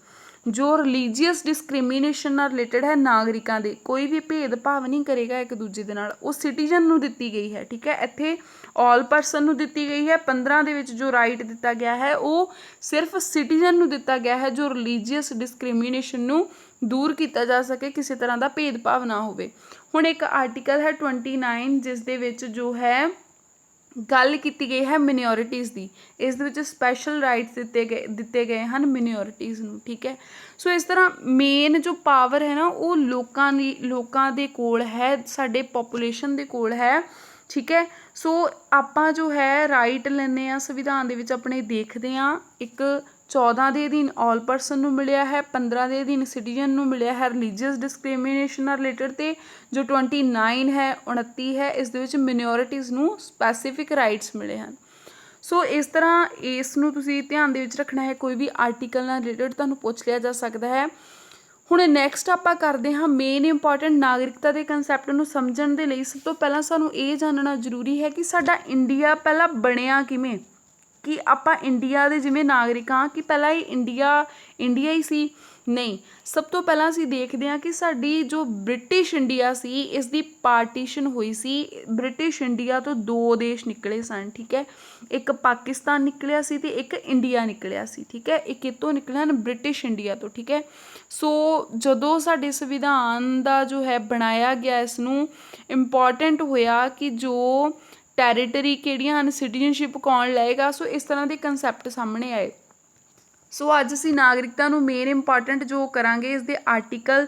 ਜੋ ਰਿਲੀਜੀਅਸ ਡਿਸਕ੍ਰਿਮੀਨੇਸ਼ਨ ਨਾਲ ਰਿਲੇਟਡ ਹੈ, ਨਾਗਰਿਕਾਂ ਦੇ ਕੋਈ ਵੀ ਭੇਦਭਾਵ ਨਹੀਂ ਕਰੇਗਾ ਇੱਕ ਦੂਜੇ ਦੇ ਨਾਲ, ਉਹ ਸਿਟੀਜ਼ਨ ਨੂੰ ਦਿੱਤੀ ਗਈ ਹੈ। ਠੀਕ ਹੈ, ਇੱਥੇ ਆਲ ਪਰਸਨ ਨੂੰ ਦਿੱਤੀ ਗਈ ਹੈ। 15 ਦੇ ਵਿੱਚ ਜੋ ਰਾਈਟ ਦਿੱਤਾ ਗਿਆ ਹੈ ਉਹ ਸਿਰਫ ਸਿਟੀਜ਼ਨ ਨੂੰ ਦਿੱਤਾ ਗਿਆ ਹੈ ਜੋ ਰਿਲੀਜੀਅਸ ਡਿਸਕ੍ਰਿਮੀਨੇਸ਼ਨ ਨੂੰ ਦੂਰ ਕੀਤਾ ਜਾ ਸਕੇ, ਕਿਸੇ ਤਰ੍ਹਾਂ ਦਾ ਭੇਦਭਾਵ ਨਾ ਹੋਵੇ। ਹੁਣ ਇੱਕ ਆਰਟੀਕਲ ਹੈ 29 ਜਿਸ ਦੇ ਵਿੱਚ ਜੋ ਹੈ ਗੱਲ ਕੀਤੀ ਗਈ ਹੈ ਮਿਨੋਰਿਟੀਜ਼ ਦੀ। ਇਸ ਦੇ ਵਿੱਚ ਸਪੈਸ਼ਲ ਰਾਈਟਸ ਦਿੱਤੇ ਗਏ ਹਨ ਮਿਨੋਰਿਟੀਜ਼ ਨੂੰ। ਠੀਕ ਹੈ, ਸੋ ਇਸ ਤਰ੍ਹਾਂ ਮੇਨ ਜੋ ਪਾਵਰ ਹੈ ਨਾ ਉਹ ਲੋਕਾਂ ਦੇ ਕੋਲ ਹੈ, ਸਾਡੇ ਪੋਪੂਲੇਸ਼ਨ ਦੇ ਕੋਲ ਹੈ। ਠੀਕ ਹੈ, ਸੋ ਆਪਾਂ ਜੋ ਹੈ ਰਾਈਟ ਲੈਂਦੇ ਹਾਂ ਸੰਵਿਧਾਨ ਦੇ ਵਿੱਚ ਆਪਣੇ, ਦੇਖਦੇ ਹਾਂ ਇੱਕ 14 ਦੇ ਅਧੀਨ ਆਲ ਪਰਸਨ ਨੂੰ ਮਿਲਿਆ ਹੈ, 15 ਦੇ ਅਧੀਨ ਸਿਟੀਜ਼ਨ ਨੂੰ ਮਿਲਿਆ ਹੈ ਰਿਲੀਜੀਅਸ ਡਿਸਕ੍ਰਿਮੀਨੇਸ਼ਨ ਨਾਲ ਰਿਲੇਟਡ, ਅਤੇ ਜੋ 29 ਹੈ 29 ਹੈ ਇਸ ਦੇ ਵਿੱਚ ਮਿਨੋਰਿਟੀਜ਼ ਨੂੰ ਸਪੈਸੀਫਿਕ ਰਾਈਟਸ ਮਿਲੇ ਹਨ। ਸੋ ਇਸ ਤਰ੍ਹਾਂ ਇਸ ਨੂੰ ਤੁਸੀਂ ਧਿਆਨ ਦੇ ਵਿੱਚ ਰੱਖਣਾ ਹੈ, ਕੋਈ ਵੀ ਆਰਟੀਕਲ ਨਾਲ ਰਿਲੇਟਡ ਤੁਹਾਨੂੰ ਪੁੱਛ ਲਿਆ ਜਾ ਸਕਦਾ ਹੈ। ਹੁਣ ਨੈਕਸਟ ਆਪਾਂ ਕਰਦੇ ਹਾਂ ਮੇਨ ਇੰਪੋਰਟੈਂਟ ਨਾਗਰਿਕਤਾ ਦੇ ਕੰਸੈਪਟ ਨੂੰ ਸਮਝਣ ਦੇ ਲਈ ਸਭ ਤੋਂ ਪਹਿਲਾਂ ਸਾਨੂੰ ਇਹ ਜਾਣਨਾ ਜ਼ਰੂਰੀ ਹੈ ਕਿ ਸਾਡਾ ਇੰਡੀਆ ਪਹਿਲਾਂ ਬਣਿਆ ਕਿਵੇਂ, ਕਿ ਆਪਾਂ ਇੰਡੀਆ ਦੇ ਜਿਵੇਂ ਨਾਗਰਿਕ ਹਾਂ ਕਿ ਪਹਿਲਾਂ ਇਹ ਇੰਡੀਆ ਹੀ ਸੀ? ਨਹੀਂ, ਸਭ ਤੋਂ ਪਹਿਲਾਂ ਅਸੀਂ ਦੇਖਦੇ ਹਾਂ ਕਿ ਸਾਡੀ ਜੋ ਬ੍ਰਿਟਿਸ਼ ਇੰਡੀਆ ਸੀ ਇਸ ਦੀ ਪਾਰਟੀਸ਼ਨ ਹੋਈ ਸੀ। ਬ੍ਰਿਟਿਸ਼ ਇੰਡੀਆ ਤੋਂ 2 ਦੇਸ਼ ਨਿਕਲੇ ਸਨ। ਠੀਕ ਹੈ, ਇੱਕ ਪਾਕਿਸਤਾਨ ਨਿਕਲਿਆ ਸੀ ਅਤੇ ਇੱਕ ਇੰਡੀਆ ਨਿਕਲਿਆ ਸੀ। ਠੀਕ ਹੈ, ਇਹ ਕਿਤੋਂ ਨਿਕਲੇ ਹਨ? ਬ੍ਰਿਟਿਸ਼ ਇੰਡੀਆ ਤੋਂ। ਠੀਕ ਹੈ, ਸੋ ਜਦੋਂ ਸਾਡੇ ਸੰਵਿਧਾਨ ਦਾ ਜੋ ਹੈ ਬਣਾਇਆ ਗਿਆ, ਇਸ ਨੂੰ ਇੰਪੋਰਟੈਂਟ ਹੋਇਆ ਕਿ ਜੋ ਟੈਰੀਟਰੀ ਕਿਹੜੀਆਂ ਹਨ, ਸਿਟੀਜ਼ਨਸ਼ਿਪ ਕੌਣ ਲਏਗਾ, ਸੋ ਇਸ ਤਰ੍ਹਾਂ ਦੇ ਕੰਸੈਪਟ ਸਾਹਮਣੇ ਆਏ। ਸੋ ਅੱਜ ਅਸੀਂ ਨਾਗਰਿਕਤਾ ਨੂੰ ਮੇਨ ਇੰਪੋਰਟੈਂਟ ਜੋ ਕਰਾਂਗੇ, ਇਸ ਦੇ ਆਰਟੀਕਲ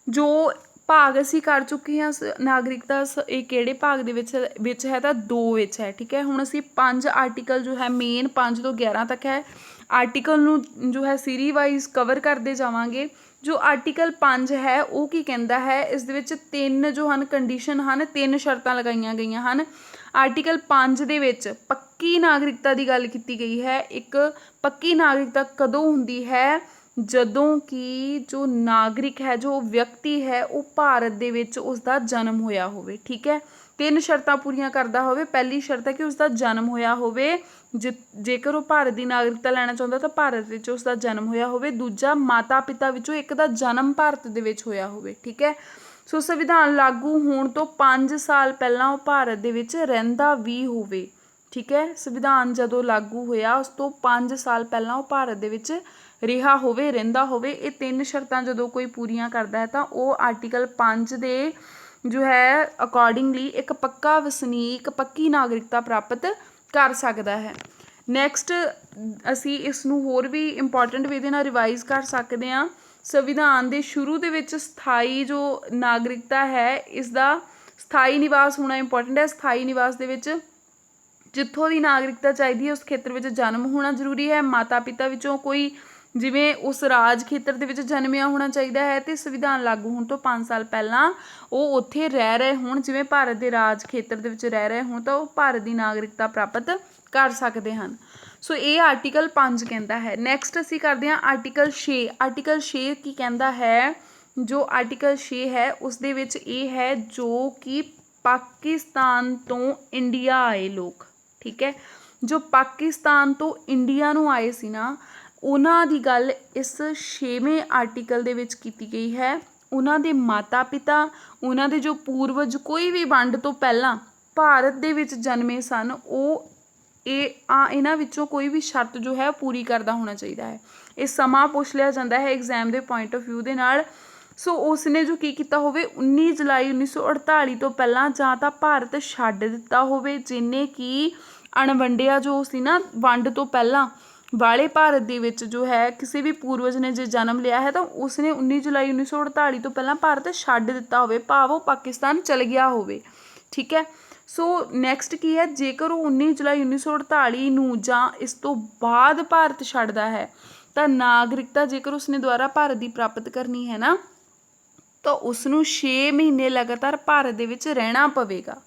ਜੋ ਭਾਗ ਅਸੀਂ ਕਰ ਚੁੱਕੇ ਹਾਂ ਨਾਗਰਿਕਤਾ, ਇਹ ਕਿਹੜੇ ਭਾਗ ਦੇ ਵਿੱਚ ਹੈ ਤਾਂ 2 ਵਿੱਚ ਹੈ। ਠੀਕ ਹੈ, ਹੁਣ ਅਸੀਂ 5 ਆਰਟੀਕਲ ਜੋ ਹੈ ਮੇਨ 5 ਤੋਂ 11 ਤੱਕ ਹੈ ਆਰਟੀਕਲ ਨੂੰ ਜੋ ਹੈ ਸੀਰੀ ਵਾਈਜ਼ ਕਵਰ ਕਰਦੇ ਜਾਵਾਂਗੇ। ਜੋ ਆਰਟੀਕਲ 5 ਹੈ ਉਹ ਕੀ ਕਹਿੰਦਾ ਹੈ, ਇਸ ਦੇ ਵਿੱਚ 3 ਜੋ ਹਨ ਕੰਡੀਸ਼ਨ ਹਨ, 3 ਸ਼ਰਤਾਂ ਲਗਾਈਆਂ ਗਈਆਂ ਹਨ। ਆਰਟੀਕਲ 5 ਦੇ ਵਿੱਚ ਪੱਕੀ ਨਾਗਰਿਕਤਾ ਦੀ ਗੱਲ ਕੀਤੀ ਗਈ ਹੈ। ਇੱਕ ਪੱਕੀ ਨਾਗਰਿਕਤਾ ਕਦੋਂ ਹੁੰਦੀ ਹੈ? ਜਦੋਂ ਕਿ ਜੋ ਨਾਗਰਿਕ ਹੈ, ਜੋ ਵਿਅਕਤੀ ਹੈ, ਉਹ ਭਾਰਤ ਦੇ ਵਿੱਚ ਉਸਦਾ ਜਨਮ ਹੋਇਆ ਹੋਵੇ। ਠੀਕ ਹੈ, 3 ਸ਼ਰਤਾਂ ਪੂਰੀਆਂ ਕਰਦਾ ਹੋਵੇ। ਪਹਿਲੀ ਸ਼ਰਤ ਹੈ ਕਿ ਉਸਦਾ ਜਨਮ ਹੋਇਆ ਹੋਵੇ, ਜੇਕਰ ਉਹ ਭਾਰਤ ਦੀ ਨਾਗਰਿਕਤਾ ਲੈਣਾ ਚਾਹੁੰਦਾ ਤਾਂ ਭਾਰਤ ਵਿੱਚ ਉਸਦਾ ਜਨਮ ਹੋਇਆ ਹੋਵੇ। ਦੂਜਾ, ਮਾਤਾ ਪਿਤਾ ਵਿੱਚੋਂ ਇੱਕ ਦਾ ਜਨਮ ਭਾਰਤ ਦੇ ਵਿੱਚ ਹੋਇਆ ਹੋਵੇ। ਠੀਕ ਹੈ, ਸੋ ਸੰਵਿਧਾਨ ਲਾਗੂ ਹੋਣ ਤੋਂ 5 ਸਾਲ ਪਹਿਲਾਂ ਉਹ ਭਾਰਤ ਦੇ ਵਿੱਚ ਰਹਿੰਦਾ ਵੀ ਹੋਵੇ। ਠੀਕ ਹੈ, ਸੰਵਿਧਾਨ ਜਦੋਂ ਲਾਗੂ ਹੋਇਆ ਉਸ ਤੋਂ 5 ਸਾਲ ਪਹਿਲਾਂ ਉਹ ਭਾਰਤ ਦੇ ਵਿੱਚ ਰਿਹਾ ਹੋਵੇ, ਰਹਿੰਦਾ ਹੋਵੇ। ਇਹ 3 ਸ਼ਰਤਾਂ ਜਦੋਂ ਕੋਈ ਪੂਰੀਆਂ ਕਰਦਾ ਹੈ ਤਾਂ ਉਹ ਆਰਟੀਕਲ 5 ਦੇ ਜੋ ਹੈ ਅਕੋਰਡਿੰਗਲੀ ਇੱਕ ਪੱਕਾ ਵਸਨੀਕ, ਪੱਕੀ ਨਾਗਰਿਕਤਾ ਪ੍ਰਾਪਤ ਕਰ ਸਕਦਾ ਹੈ। ਨੈਕਸਟ ਅਸੀਂ ਇਸ ਨੂੰ ਹੋਰ ਵੀ ਇੰਪੋਰਟੈਂਟ ਵੇ ਦੇ ਨਾਲ ਰਿਵਾਈਜ਼ ਕਰ ਸਕਦੇ ਹਾਂ। ਸੰਵਿਧਾਨ ਦੇ ਸ਼ੁਰੂ ਦੇ ਵਿੱਚ ਸਥਾਈ ਜੋ ਨਾਗਰਿਕਤਾ ਹੈ, ਇਸ ਦਾ ਸਥਾਈ ਨਿਵਾਸ ਹੋਣਾ ਇੰਪੋਰਟੈਂਟ ਹੈ। ਸਥਾਈ ਨਿਵਾਸ ਦੇ ਵਿੱਚ ਜਿੱਥੋਂ ਦੀ ਨਾਗਰਿਕਤਾ ਚਾਹੀਦੀ ਹੈ ਉਸ ਖੇਤਰ ਵਿੱਚ ਜਨਮ ਹੋਣਾ ਜ਼ਰੂਰੀ ਹੈ। ਮਾਤਾ ਪਿਤਾ ਵਿੱਚੋਂ ਕੋਈ ਜਿਵੇਂ ਉਸ ਰਾਜ ਖੇਤਰ ਦੇ ਵਿੱਚ ਜਨਮਿਆ ਹੋਣਾ ਚਾਹੀਦਾ ਹੈ, ਅਤੇ ਸੰਵਿਧਾਨ ਲਾਗੂ ਹੋਣ ਤੋਂ 5 ਸਾਲ ਪਹਿਲਾਂ ਉਹ ਉੱਥੇ ਰਹਿ ਰਹੇ ਹੋਣ, ਜਿਵੇਂ ਭਾਰਤ ਦੇ ਰਾਜ ਖੇਤਰ ਦੇ ਵਿੱਚ ਰਹਿ ਰਹੇ ਹੋਣ, ਤਾਂ ਉਹ ਭਾਰਤ ਦੀ ਨਾਗਰਿਕਤਾ ਪ੍ਰਾਪਤ ਕਰ ਸਕਦੇ ਹਨ। ਸੋ ਇਹ ਆਰਟੀਕਲ 5 ਕਹਿੰਦਾ ਹੈ। ਨੈਕਸਟ ਅਸੀਂ ਕਰਦੇ ਹਾਂ ਆਰਟੀਕਲ 6। ਆਰਟੀਕਲ 6 ਕੀ ਕਹਿੰਦਾ ਹੈ? ਜੋ ਆਰਟੀਕਲ 6 ਹੈ ਉਸ ਦੇ ਵਿੱਚ ਇਹ ਹੈ ਜੋ ਕਿ ਪਾਕਿਸਤਾਨ ਤੋਂ ਇੰਡੀਆ ਆਏ ਲੋਕ, ਠੀਕ ਹੈ, ਜੋ ਪਾਕਿਸਤਾਨ ਤੋਂ ਇੰਡੀਆ ਨੂੰ ਆਏ ਸੀ ਨਾ, ਉਹਨਾਂ ਦੀ ਗੱਲ ਇਸ 6ਵੇਂ ਆਰਟੀਕਲ ਦੇ ਵਿੱਚ ਕੀਤੀ ਗਈ ਹੈ। ਉਹਨਾਂ ਦੇ ਮਾਤਾ ਪਿਤਾ, ਉਹਨਾਂ ਦੇ ਜੋ ਪੂਰਵਜ ਕੋਈ ਵੀ ਵੰਡ ਤੋਂ ਪਹਿਲਾਂ ਭਾਰਤ ਦੇ ਵਿੱਚ ਜਨਮੇ ਸਨ, ਉਹ ਇਹਨਾਂ ਵਿੱਚੋਂ ਕੋਈ ਵੀ ਸ਼ਰਤ ਜੋ ਹੈ ਪੂਰੀ ਕਰਦਾ ਹੋਣਾ ਚਾਹੀਦਾ ਹੈ। ਇਹ ਸਮਾਂ ਪੁੱਛ ਲਿਆ ਜਾਂਦਾ ਹੈ ਐਗਜ਼ਾਮ ਦੇ ਪੁਆਇੰਟ ਆਫ ਵਿਊ ਦੇ ਨਾਲ। ਸੋ ਉਸਨੇ ਜੋ ਕੀ ਕੀਤਾ ਹੋਵੇ 19 ਜੁਲਾਈ 1948 ਤੋਂ ਪਹਿਲਾਂ ਜਾਂ ਤਾਂ ਭਾਰਤ ਛੱਡ ਦਿੱਤਾ ਹੋਵੇ, ਜਿਹਨੇ ਕਿ ਅਣਵੰਡਿਆ ਜੋ ਸੀ ਨਾ ਵੰਡ ਤੋਂ ਪਹਿਲਾਂ ਵਾਲੇ ਭਾਰਤ ਦੇ ਵਿੱਚ ਜੋ ਹੈ ਕਿਸੇ ਵੀ ਪੂਰਵਜ ਨੇ ਜੇ ਜਨਮ ਲਿਆ ਹੈ ਤਾਂ ਉਸਨੇ 19 ਜੁਲਾਈ 1948 ਤੋਂ ਪਹਿਲਾਂ ਭਾਰਤ ਛੱਡ ਦਿੱਤਾ ਹੋਵੇ, ਭਾਵ ਉਹ ਪਾਕਿਸਤਾਨ ਚਲ ਗਿਆ ਹੋਵੇ। ਠੀਕ ਹੈ। ਸੋ ਨੈਕਸਟ ਕੀ ਹੈ, ਜੇਕਰ ਉਹ 19 ਜੁਲਾਈ 1948 ਨੂੰ ਜਾਂ ਇਸ ਤੋਂ ਬਾਅਦ ਭਾਰਤ ਛੱਡਦਾ ਹੈ ਤਾਂ ਨਾਗਰਿਕਤਾ ਜੇਕਰ ਉਸਨੇ ਦੁਬਾਰਾ ਭਾਰਤ ਦੀ ਪ੍ਰਾਪਤ ਕਰਨੀ ਹੈ ਨਾ ਤਾਂ ਉਸਨੂੰ 6 ਮਹੀਨੇ ਲਗਾਤਾਰ ਭਾਰਤ ਦੇ ਵਿੱਚ ਰਹਿਣਾ ਪਵੇਗਾ।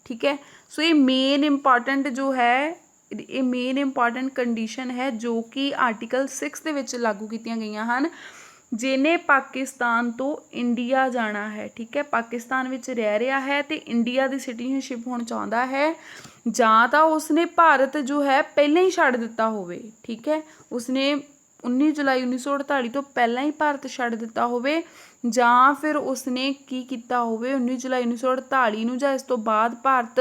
ਠੀਕ ਹੈ। ਸੋ ਇਹ ਮੇਨ ਇੰਪੋਰਟੈਂਟ ਜੋ ਹੈ, ਇਹ ਮੇਨ ਇੰਪੋਰਟੈਂਟ ਕੰਡੀਸ਼ਨ ਹੈ ਜੋ ਕਿ ਆਰਟੀਕਲ 6 ਦੇ ਵਿੱਚ ਲਾਗੂ ਕੀਤੀਆਂ ਗਈਆਂ ਹਨ। ਜਿਹਨੇ ਪਾਕਿਸਤਾਨ ਤੋਂ ਇੰਡੀਆ ਜਾਣਾ ਹੈ, ਠੀਕ ਹੈ, ਪਾਕਿਸਤਾਨ ਵਿੱਚ ਰਹਿ ਰਿਹਾ ਹੈ ਅਤੇ ਇੰਡੀਆ ਦੀ ਸਿਟੀਜ਼ਨਸ਼ਿਪ ਹੋਣਾ ਚਾਹੁੰਦਾ ਹੈ, ਜਾਂ ਤਾਂ ਉਸਨੇ ਭਾਰਤ ਜੋ ਹੈ ਪਹਿਲਾਂ ਹੀ ਛੱਡ ਦਿੱਤਾ ਹੋਵੇ। ਠੀਕ ਹੈ। ਉਸਨੇ 19 ਜੁਲਾਈ 1948 ਤੋਂ ਪਹਿਲਾਂ ਹੀ ਭਾਰਤ ਛੱਡ ਦਿੱਤਾ ਹੋਵੇ, ਜਾਂ ਫਿਰ ਉਸਨੇ ਕੀ ਕੀਤਾ ਹੋਵੇ 19 ਜੁਲਾਈ 1948 ਨੂੰ ਜਾਂ ਇਸ ਤੋਂ ਬਾਅਦ ਭਾਰਤ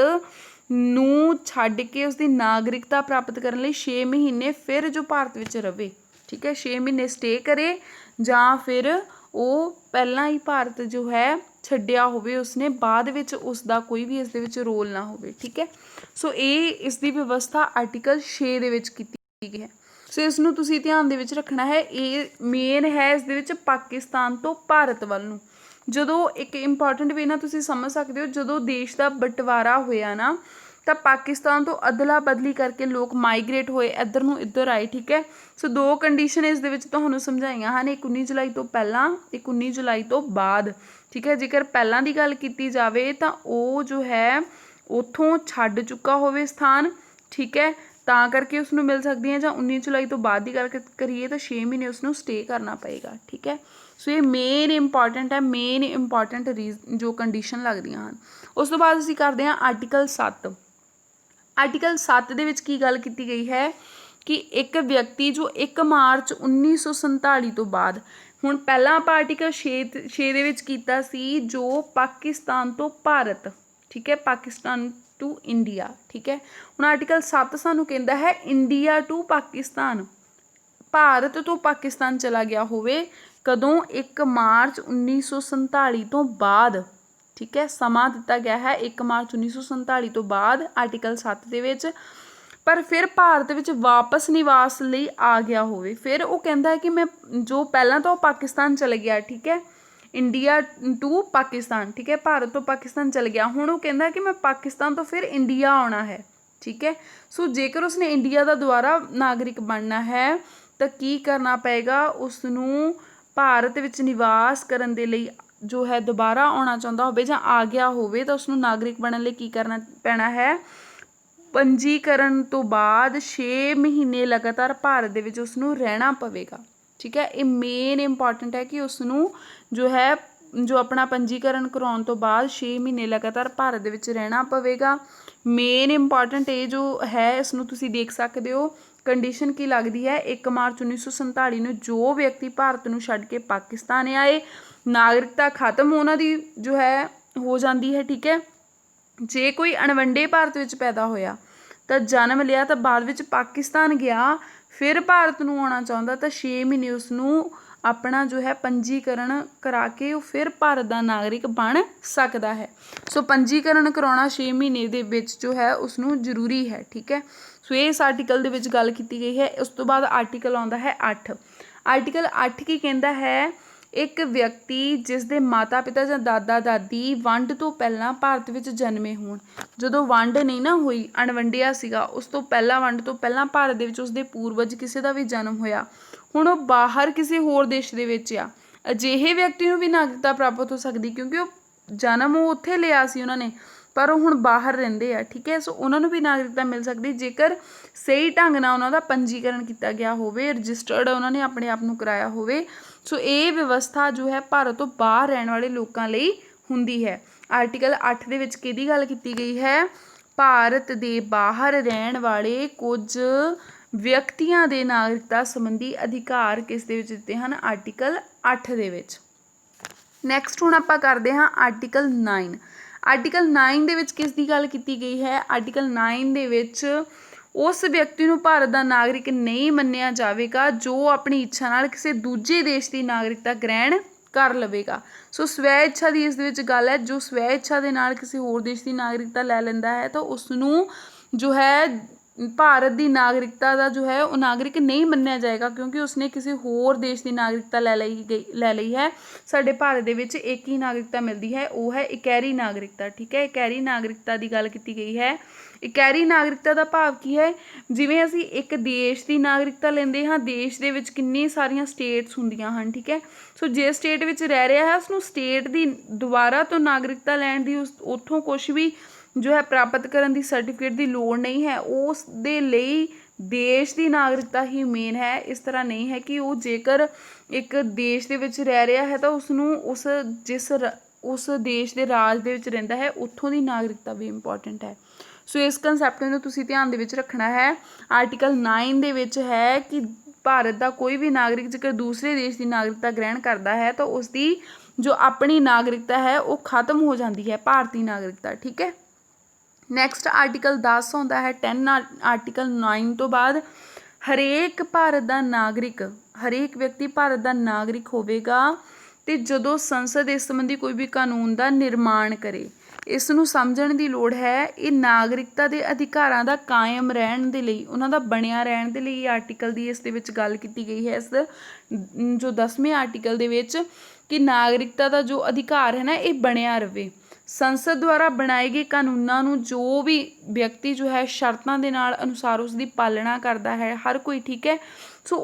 ਨੂੰ ਛੱਡ ਕੇ ਉਸਦੀ ਨਾਗਰਿਕਤਾ ਪ੍ਰਾਪਤ ਕਰਨ ਲਈ 6 ਮਹੀਨੇ ਫਿਰ ਜੋ ਭਾਰਤ ਵਿੱਚ ਰਵੇ। ਠੀਕ ਹੈ। 6 ਮਹੀਨੇ ਸਟੇ ਕਰੇ, ਜਾਂ ਫਿਰ ਉਹ ਪਹਿਲਾਂ ਹੀ ਭਾਰਤ ਜੋ ਹੈ ਛੱਡਿਆ ਹੋਵੇ ਉਸਨੇ, ਬਾਅਦ ਵਿੱਚ ਉਸਦਾ ਕੋਈ ਵੀ ਇਸ ਦੇ ਵਿੱਚ ਰੋਲ ਨਾ ਹੋਵੇ। ਠੀਕ ਹੈ। ਸੋ ਇਹ ਇਸ ਦੀ ਵਿਵਸਥਾ ਆਰਟੀਕਲ 6 ਦੇ ਵਿੱਚ ਕੀਤੀ ਗਈ ਹੈ। ਸੋ ਇਸ ਨੂੰ ਤੁਸੀਂ ਧਿਆਨ ਦੇ ਵਿੱਚ ਰੱਖਣਾ ਹੈ। ਇਹ ਮੇਨ ਹੈ ਇਸ ਦੇ ਵਿੱਚ ਪਾਕਿਸਤਾਨ ਤੋਂ ਭਾਰਤ ਵੱਲ ਨੂੰ। ਜਦੋਂ ਇੱਕ ਇੰਪੋਰਟੈਂਟ ਵੀ ਨਾ ਤੁਸੀਂ ਸਮਝ ਸਕਦੇ ਹੋ, ਜਦੋਂ ਦੇਸ਼ ਦਾ ਬਟਵਾਰਾ ਹੋਇਆ ਨਾ ਤਾਂ ਪਾਕਿਸਤਾਨ ਤੋਂ ਅਦਲਾ ਬਦਲੀ ਕਰਕੇ ਲੋਕ ਮਾਈਗ੍ਰੇਟ ਹੋਏ, ਇੱਧਰ ਨੂੰ ਇੱਧਰ ਆਏ। ਠੀਕ ਹੈ। ਸੋ 2 ਕੰਡੀਸ਼ਨ ਇਸ ਦੇ ਵਿੱਚ ਤੁਹਾਨੂੰ ਸਮਝਾਈਆਂ ਹਨ, ਇੱਕ 19 ਜੁਲਾਈ ਤੋਂ ਪਹਿਲਾਂ, ਇੱਕ 19 ਜੁਲਾਈ ਤੋਂ ਬਾਅਦ। ਠੀਕ ਹੈ। ਜੇਕਰ ਪਹਿਲਾਂ ਦੀ ਗੱਲ ਕੀਤੀ ਜਾਵੇ ਤਾਂ ਉਹ ਜੋ ਹੈ ਉੱਥੋਂ ਛੱਡ ਚੁੱਕਾ ਹੋਵੇ ਸਥਾਨ, ਠੀਕ ਹੈ, ਤਾਂ ਕਰਕੇ ਉਸਨੂੰ ਮਿਲ ਸਕਦੀ ਹੈ, ਜਾਂ 19 ਜੁਲਾਈ ਤੋਂ ਬਾਅਦ ਦੀ ਗੱਲ ਕਰੀਏ ਤਾਂ 6 ਮਹੀਨੇ ਉਸਨੂੰ ਸਟੇ ਕਰਨਾ ਪਏਗਾ। ਠੀਕ ਹੈ। ਸੋ ਇਹ ਮੇਨ ਇੰਪੋਰਟੈਂਟ ਹੈ, ਮੇਨ ਇੰਪੋਰਟੈਂਟ ਜੋ ਕੰਡੀਸ਼ਨ ਲੱਗਦੀਆਂ ਹਨ। ਉਸ ਤੋਂ ਬਾਅਦ ਅਸੀਂ ਕਰਦੇ ਹਾਂ ਆਰਟੀਕਲ 7। ਆਰਟੀਕਲ 7 ਦੇ ਵਿੱਚ ਕੀ ਗੱਲ ਕੀਤੀ ਗਈ ਹੈ ਕਿ ਇੱਕ ਵਿਅਕਤੀ ਜੋ 1 ਮਾਰਚ 1947 ਤੋਂ ਬਾਅਦ, ਹੁਣ ਪਹਿਲਾਂ ਆਪਾਂ ਆਰਟੀਕਲ 6 ਦੇ ਵਿੱਚ ਕੀਤਾ ਸੀ ਜੋ ਪਾਕਿਸਤਾਨ ਤੋਂ ਭਾਰਤ, ਠੀਕ ਹੈ, ਪਾਕਿਸਤਾਨ ਟੂ ਇੰਡੀਆ। ਠੀਕ ਹੈ। ਹੁਣ ਆਰਟੀਕਲ 7 ਸਾਨੂੰ ਕਹਿੰਦਾ ਹੈ ਇੰਡੀਆ ਟੂ ਪਾਕਿਸਤਾਨ, ਭਾਰਤ ਤੋਂ ਪਾਕਿਸਤਾਨ ਚਲਾ ਗਿਆ ਹੋਵੇ, ਕਦੋਂ 1 ਮਾਰਚ 1947 ਤੋਂ ਬਾਅਦ। ਠੀਕ ਹੈ। ਸਮਾਂ ਦਿੱਤਾ ਗਿਆ ਹੈ 1 ਮਾਰਚ 1947 ਤੋਂ ਬਾਅਦ ਆਰਟੀਕਲ 7 ਦੇ ਵਿੱਚ, ਪਰ ਫਿਰ ਭਾਰਤ ਵਿੱਚ ਵਾਪਸ ਨਿਵਾਸ ਲਈ ਆ ਗਿਆ ਹੋਵੇ। ਫਿਰ ਉਹ ਕਹਿੰਦਾ ਹੈ ਕਿ ਮੈਂ ਜੋ ਪਹਿਲਾਂ ਤਾਂ ਉਹ ਪਾਕਿਸਤਾਨ ਚਲੇ ਗਿਆ, ਠੀਕ ਹੈ, ਇੰਡੀਆ ਟੂ ਪਾਕਿਸਤਾਨ, ਠੀਕ ਹੈ, ਭਾਰਤ ਤੋਂ ਪਾਕਿਸਤਾਨ ਚਲ ਗਿਆ, ਹੁਣ ਉਹ ਕਹਿੰਦਾ ਕਿ ਮੈਂ ਪਾਕਿਸਤਾਨ ਤੋਂ ਫਿਰ ਇੰਡੀਆ ਆਉਣਾ ਹੈ। ਠੀਕ ਹੈ। ਸੋ ਜੇਕਰ ਉਸਨੇ ਇੰਡੀਆ ਦਾ ਦੁਬਾਰਾ ਨਾਗਰਿਕ ਬਣਨਾ ਹੈ ਤਾਂ ਕੀ ਕਰਨਾ ਪਏਗਾ, ਉਸਨੂੰ ਭਾਰਤ ਵਿੱਚ ਨਿਵਾਸ ਕਰਨ ਦੇ ਲਈ ਜੋ ਹੈ ਦੁਬਾਰਾ ਆਉਣਾ ਚਾਹੁੰਦਾ ਹੋਵੇ ਜਾਂ ਆ ਗਿਆ ਹੋਵੇ ਤਾਂ ਉਸਨੂੰ ਨਾਗਰਿਕ ਬਣਨ ਲਈ ਕੀ ਕਰਨਾ ਪੈਣਾ ਹੈ, ਪੰਜੀਕਰਨ ਤੋਂ ਬਾਅਦ 6 ਮਹੀਨੇ ਲਗਾਤਾਰ ਭਾਰਤ ਦੇ ਵਿੱਚ ਉਸਨੂੰ ਰਹਿਣਾ ਪਵੇਗਾ। ਠੀਕ ਹੈ। ਇਹ ਮੇਨ ਇੰਪੋਰਟੈਂਟ ਹੈ ਕਿ ਉਸਨੂੰ ਜੋ ਹੈ ਜੋ ਆਪਣਾ ਪੰਜੀਕਰਨ ਕਰਵਾਉਣ ਤੋਂ ਬਾਅਦ 6 ਮਹੀਨੇ ਲਗਾਤਾਰ ਭਾਰਤ ਦੇ ਵਿੱਚ ਰਹਿਣਾ ਪਵੇਗਾ। ਮੇਨ ਇੰਪੋਰਟੈਂਟ ਇਹ ਜੋ ਹੈ ਇਸ ਨੂੰ ਤੁਸੀਂ ਦੇਖ ਸਕਦੇ ਹੋ, ਕੰਡੀਸ਼ਨ ਕੀ ਲੱਗਦੀ ਹੈ 1 ਮਾਰਚ 1947 ਨੂੰ ਜੋ ਵਿਅਕਤੀ ਭਾਰਤ ਨੂੰ ਛੱਡ ਕੇ ਪਾਕਿਸਤਾਨ ਆਏ, ਨਾਗਰਿਕਤਾ ਖਤਮ ਉਹਨਾਂ ਦੀ ਜੋ ਹੈ ਹੋ ਜਾਂਦੀ ਹੈ। ਠੀਕ ਹੈ। ਜੇ ਕੋਈ ਅਣਵੰਡੇ ਭਾਰਤ ਵਿੱਚ ਪੈਦਾ ਹੋਇਆ ਤਾਂ ਜਨਮ ਲਿਆ ਤਾਂ ਬਾਅਦ ਵਿੱਚ ਪਾਕਿਸਤਾਨ ਗਿਆ, ਫਿਰ ਭਾਰਤ ਨੂੰ ਆਉਣਾ ਚਾਹੁੰਦਾ ਤਾਂ 6 ਮਹੀਨੇ ਉਸਨੂੰ ਆਪਣਾ ਜੋ ਹੈ ਪੰਜੀਕਰਨ ਕਰਾ ਕੇ ਉਹ ਫਿਰ ਭਾਰਤ ਦਾ ਨਾਗਰਿਕ ਬਣ ਸਕਦਾ ਹੈ। ਸੋ ਪੰਜੀਕਰਨ ਕਰਾਉਣਾ 6 ਮਹੀਨੇ ਦੇ ਵਿੱਚ ਜੋ ਹੈ ਉਸਨੂੰ ਜ਼ਰੂਰੀ ਹੈ। ਠੀਕ ਹੈ। ਸੋ ਇਸ ਆਰਟੀਕਲ ਦੇ ਵਿੱਚ ਗੱਲ ਕੀਤੀ ਗਈ ਹੈ। ਉਸ ਤੋਂ ਬਾਅਦ ਆਰਟੀਕਲ ਆਉਂਦਾ ਹੈ 8। ਆਰਟੀਕਲ 8 ਕੀ ਕਹਿੰਦਾ ਹੈ, ਇੱਕ ਵਿਅਕਤੀ ਜਿਸ ਦੇ ਮਾਤਾ ਪਿਤਾ ਜਾਂ ਦਾਦਾ ਦਾਦੀ ਵੰਡ ਤੋਂ ਪਹਿਲਾਂ ਭਾਰਤ ਵਿੱਚ ਜਨਮੇ ਹੋਣ, ਜਦੋਂ ਵੰਡ ਨਹੀਂ ਨਾ ਹੋਈ, ਅਣਵੰਡਿਆ ਸੀਗਾ, ਉਸ ਤੋਂ ਪਹਿਲਾਂ ਵੰਡ ਤੋਂ ਪਹਿਲਾਂ ਭਾਰਤ ਦੇ ਵਿੱਚ ਉਸਦੇ ਪੂਰਵਜ ਕਿਸੇ ਦਾ ਵੀ ਜਨਮ ਹੋਇਆ, ਹੁਣ ਉਹ ਬਾਹਰ ਕਿਸੇ ਹੋਰ ਦੇਸ਼ ਦੇ ਵਿੱਚ ਆ, ਅਜਿਹੇ ਵਿਅਕਤੀ ਨੂੰ ਵੀ ਨਾਗਰਿਕਤਾ ਪ੍ਰਾਪਤ ਹੋ ਸਕਦੀ, ਕਿਉਂਕਿ ਉਹ ਜਨਮ ਉਹ ਉੱਥੇ ਲਿਆ ਸੀ ਉਹਨਾਂ ਨੇ, ਪਰ ਉਹ ਹੁਣ ਬਾਹਰ ਰਹਿੰਦੇ ਆ। ਠੀਕ ਹੈ। ਸੋ ਉਹਨਾਂ ਨੂੰ ਵੀ ਨਾਗਰਿਕਤਾ ਮਿਲ ਸਕਦੀ ਜੇਕਰ ਸਹੀ ਢੰਗ ਨਾਲ ਉਹਨਾਂ ਦਾ ਪੰਜੀਕਰਨ ਕੀਤਾ ਗਿਆ ਹੋਵੇ, ਰਜਿਸਟਰਡ ਉਹਨਾਂ ਨੇ ਆਪਣੇ ਆਪ ਨੂੰ ਕਰਾਇਆ ਹੋਵੇ। ਸੋ ਇਹ ਵਿਵਸਥਾ ਜੋ ਹੈ ਭਾਰਤ ਤੋਂ ਬਾਹਰ ਰਹਿਣ ਵਾਲੇ ਲੋਕਾਂ ਲਈ ਹੁੰਦੀ ਹੈ। ਆਰਟੀਕਲ 8 ਦੇ ਵਿੱਚ ਕਿਹਦੀ ਗੱਲ ਕੀਤੀ ਗਈ ਹੈ, ਭਾਰਤ ਦੇ ਬਾਹਰ ਰਹਿਣ ਵਾਲੇ ਕੁਝ ਵਿਅਕਤੀਆਂ ਦੇ ਨਾਗਰਿਕਤਾ ਸੰਬੰਧੀ ਅਧਿਕਾਰ ਕਿਸ ਦੇ ਵਿੱਚ ਦਿੱਤੇ ਹਨ, ਆਰਟੀਕਲ 8 ਦੇ ਵਿੱਚ। ਨੈਕਸਟ ਹੁਣ ਆਪਾਂ ਕਰਦੇ ਹਾਂ ਆਰਟੀਕਲ 9। ਆਰਟੀਕਲ 9 ਦੇ ਵਿੱਚ ਕਿਸ ਦੀ ਗੱਲ ਕੀਤੀ ਗਈ ਹੈ, ਆਰਟੀਕਲ 9 ਦੇ ਵਿੱਚ ਉਸ ਵਿਅਕਤੀ ਨੂੰ ਭਾਰਤ ਦਾ ਨਾਗਰਿਕ ਨਹੀਂ ਮੰਨਿਆ ਜਾਵੇਗਾ ਜੋ ਆਪਣੀ ਇੱਛਾ ਨਾਲ ਕਿਸੇ ਦੂਜੇ ਦੇਸ਼ ਦੀ ਨਾਗਰਿਕਤਾ ਗ੍ਰਹਿਣ ਕਰ ਲਵੇਗਾ। ਸੋ ਸਵੈ ਇੱਛਾ ਦੀ ਇਸ ਦੇ ਵਿੱਚ ਗੱਲ ਹੈ, ਜੋ ਸਵੈ ਇੱਛਾ ਦੇ ਨਾਲ ਕਿਸੇ ਹੋਰ ਦੇਸ਼ ਦੀ ਨਾਗਰਿਕਤਾ ਲੈ ਲੈਂਦਾ ਹੈ ਤਾਂ ਉਸ ਨੂੰ ਜੋ ਹੈ ਭਾਰਤ ਦੀ ਨਾਗਰਿਕਤਾ ਦਾ ਜੋ ਹੈ ਉਹ ਨਾਗਰਿਕ ਨਹੀਂ ਮੰਨਿਆ ਜਾਏਗਾ, ਕਿਉਂਕਿ ਉਸਨੇ ਕਿਸੇ ਹੋਰ ਦੇਸ਼ ਦੀ ਨਾਗਰਿਕਤਾ ਲੈ ਲਈ ਹੈ। ਸਾਡੇ ਭਾਰਤ ਦੇ ਵਿੱਚ ਇੱਕ ਹੀ ਨਾਗਰਿਕਤਾ ਮਿਲਦੀ ਹੈ, ਉਹ ਹੈ ਇਕਹਿਰੀ ਨਾਗਰਿਕਤਾ। ਠੀਕ ਹੈ, ਇਕਹਿਰੀ ਨਾਗਰਿਕਤਾ ਦੀ ਗੱਲ ਕੀਤੀ ਗਈ ਹੈ। ਇਕਹਿਰੀ ਨਾਗਰਿਕਤਾ ਦਾ ਭਾਵ ਕੀ ਹੈ? ਜਿਵੇਂ ਅਸੀਂ ਇੱਕ ਦੇਸ਼ ਦੀ ਨਾਗਰਿਕਤਾ ਲੈਂਦੇ ਹਾਂ, ਦੇਸ਼ ਦੇ ਵਿੱਚ ਕਿੰਨੀ ਸਾਰੀਆਂ ਸਟੇਟਸ ਹੁੰਦੀਆਂ ਹਨ। ਠੀਕ ਹੈ, ਸੋ ਜੇ ਸਟੇਟ ਵਿੱਚ ਰਹਿ ਰਿਹਾ ਹੈ ਉਸਨੂੰ ਸਟੇਟ ਦੀ ਦੁਬਾਰਾ ਤੋਂ ਨਾਗਰਿਕਤਾ ਲੈਣ ਦੀ, ਉੱਥੋਂ ਕੁਛ ਵੀ ਜੋ ਹੈ ਪ੍ਰਾਪਤ ਕਰਨ ਦੀ ਸਰਟੀਫਿਕੇਟ ਦੀ ਲੋੜ ਨਹੀਂ ਹੈ। ਉਸ ਦੇ ਲਈ ਦੇਸ਼ ਦੀ ਨਾਗਰਿਕਤਾ ਹੀ ਮੇਨ ਹੈ। ਇਸ ਤਰ੍ਹਾਂ ਨਹੀਂ ਹੈ ਕਿ ਉਹ ਜੇਕਰ ਇੱਕ ਦੇਸ਼ ਦੇ ਵਿੱਚ ਰਹਿ ਰਿਹਾ ਹੈ ਤਾਂ ਉਸਨੂੰ ਉਸ ਦੇਸ਼ ਦੇ ਰਾਜ ਦੇ ਵਿੱਚ ਰਹਿੰਦਾ ਹੈ ਉੱਥੋਂ ਦੀ ਨਾਗਰਿਕਤਾ ਵੀ ਇੰਪੋਰਟੈਂਟ ਹੈ। ਸੋ ਇਸ ਕਨਸੈਪਟ ਨੂੰ ਤੁਸੀਂ ਧਿਆਨ ਦੇ ਵਿੱਚ ਰੱਖਣਾ ਹੈ। ਆਰਟੀਕਲ 9 ਦੇ ਵਿੱਚ ਹੈ ਕਿ ਭਾਰਤ ਦਾ ਕੋਈ ਵੀ ਨਾਗਰਿਕ ਜੇਕਰ ਦੂਸਰੇ ਦੇਸ਼ ਦੀ ਨਾਗਰਿਕਤਾ ਗ੍ਰਹਿਣ ਕਰਦਾ ਹੈ ਤਾਂ ਉਸਦੀ ਜੋ ਆਪਣੀ ਨਾਗਰਿਕਤਾ ਹੈ ਉਹ ਖਤਮ ਹੋ ਜਾਂਦੀ ਹੈ, ਭਾਰਤੀ ਨਾਗਰਿਕਤਾ। ਠੀਕ ਹੈ, ਨੈਕਸਟ ਆਰਟੀਕਲ 10 ਆਉਂਦਾ ਹੈ 10 ਆਰਟੀਕਲ 9 ਤੋਂ ਬਾਅਦ ਹਰੇਕ ਭਾਰਤ ਦਾ ਨਾਗਰਿਕ, ਹਰੇਕ ਵਿਅਕਤੀ ਭਾਰਤ ਦਾ ਨਾਗਰਿਕ ਹੋਵੇਗਾ ਤੇ ਜਦੋਂ ਸੰਸਦ ਇਸ ਸੰਬੰਧੀ ਕੋਈ ਵੀ ਕਾਨੂੰਨ ਦਾ ਨਿਰਮਾਣ ਕਰੇ। ਇਸ ਨੂੰ ਸਮਝਣ ਦੀ ਲੋੜ ਹੈ, ਇਹ ਨਾਗਰਿਕਤਾ ਦੇ ਅਧਿਕਾਰਾਂ ਦਾ ਕਾਇਮ ਰਹਿਣ ਦੇ ਲਈ, ਉਹਨਾਂ ਦਾ ਬਣਿਆ ਰਹਿਣ ਦੇ ਲਈ ਆਰਟੀਕਲ ਦੀ ਇਸ ਦੇ ਵਿੱਚ ਗੱਲ ਕੀਤੀ ਗਈ ਹੈ। ਇਸ ਜੋ 10ਵੇਂ ਆਰਟੀਕਲ ਦੇ ਵਿੱਚ ਕਿ ਨਾਗਰਿਕਤਾ ਦਾ ਜੋ ਅਧਿਕਾਰ ਹੈ ਨਾ ਇਹ ਬਣਿਆ ਰਵੇ। ਸੰਸਦ ਦੁਆਰਾ ਬਣਾਏ ਗਏ ਕਾਨੂੰਨਾਂ ਨੂੰ ਜੋ ਵੀ ਵਿਅਕਤੀ ਜੋ ਹੈ ਸ਼ਰਤਾਂ ਦੇ ਨਾਲ ਅਨੁਸਾਰ ਉਸ ਦੀ ਪਾਲਣਾ ਕਰਦਾ ਹੈ, ਹਰ ਕੋਈ। ਠੀਕ ਹੈ, ਸੋ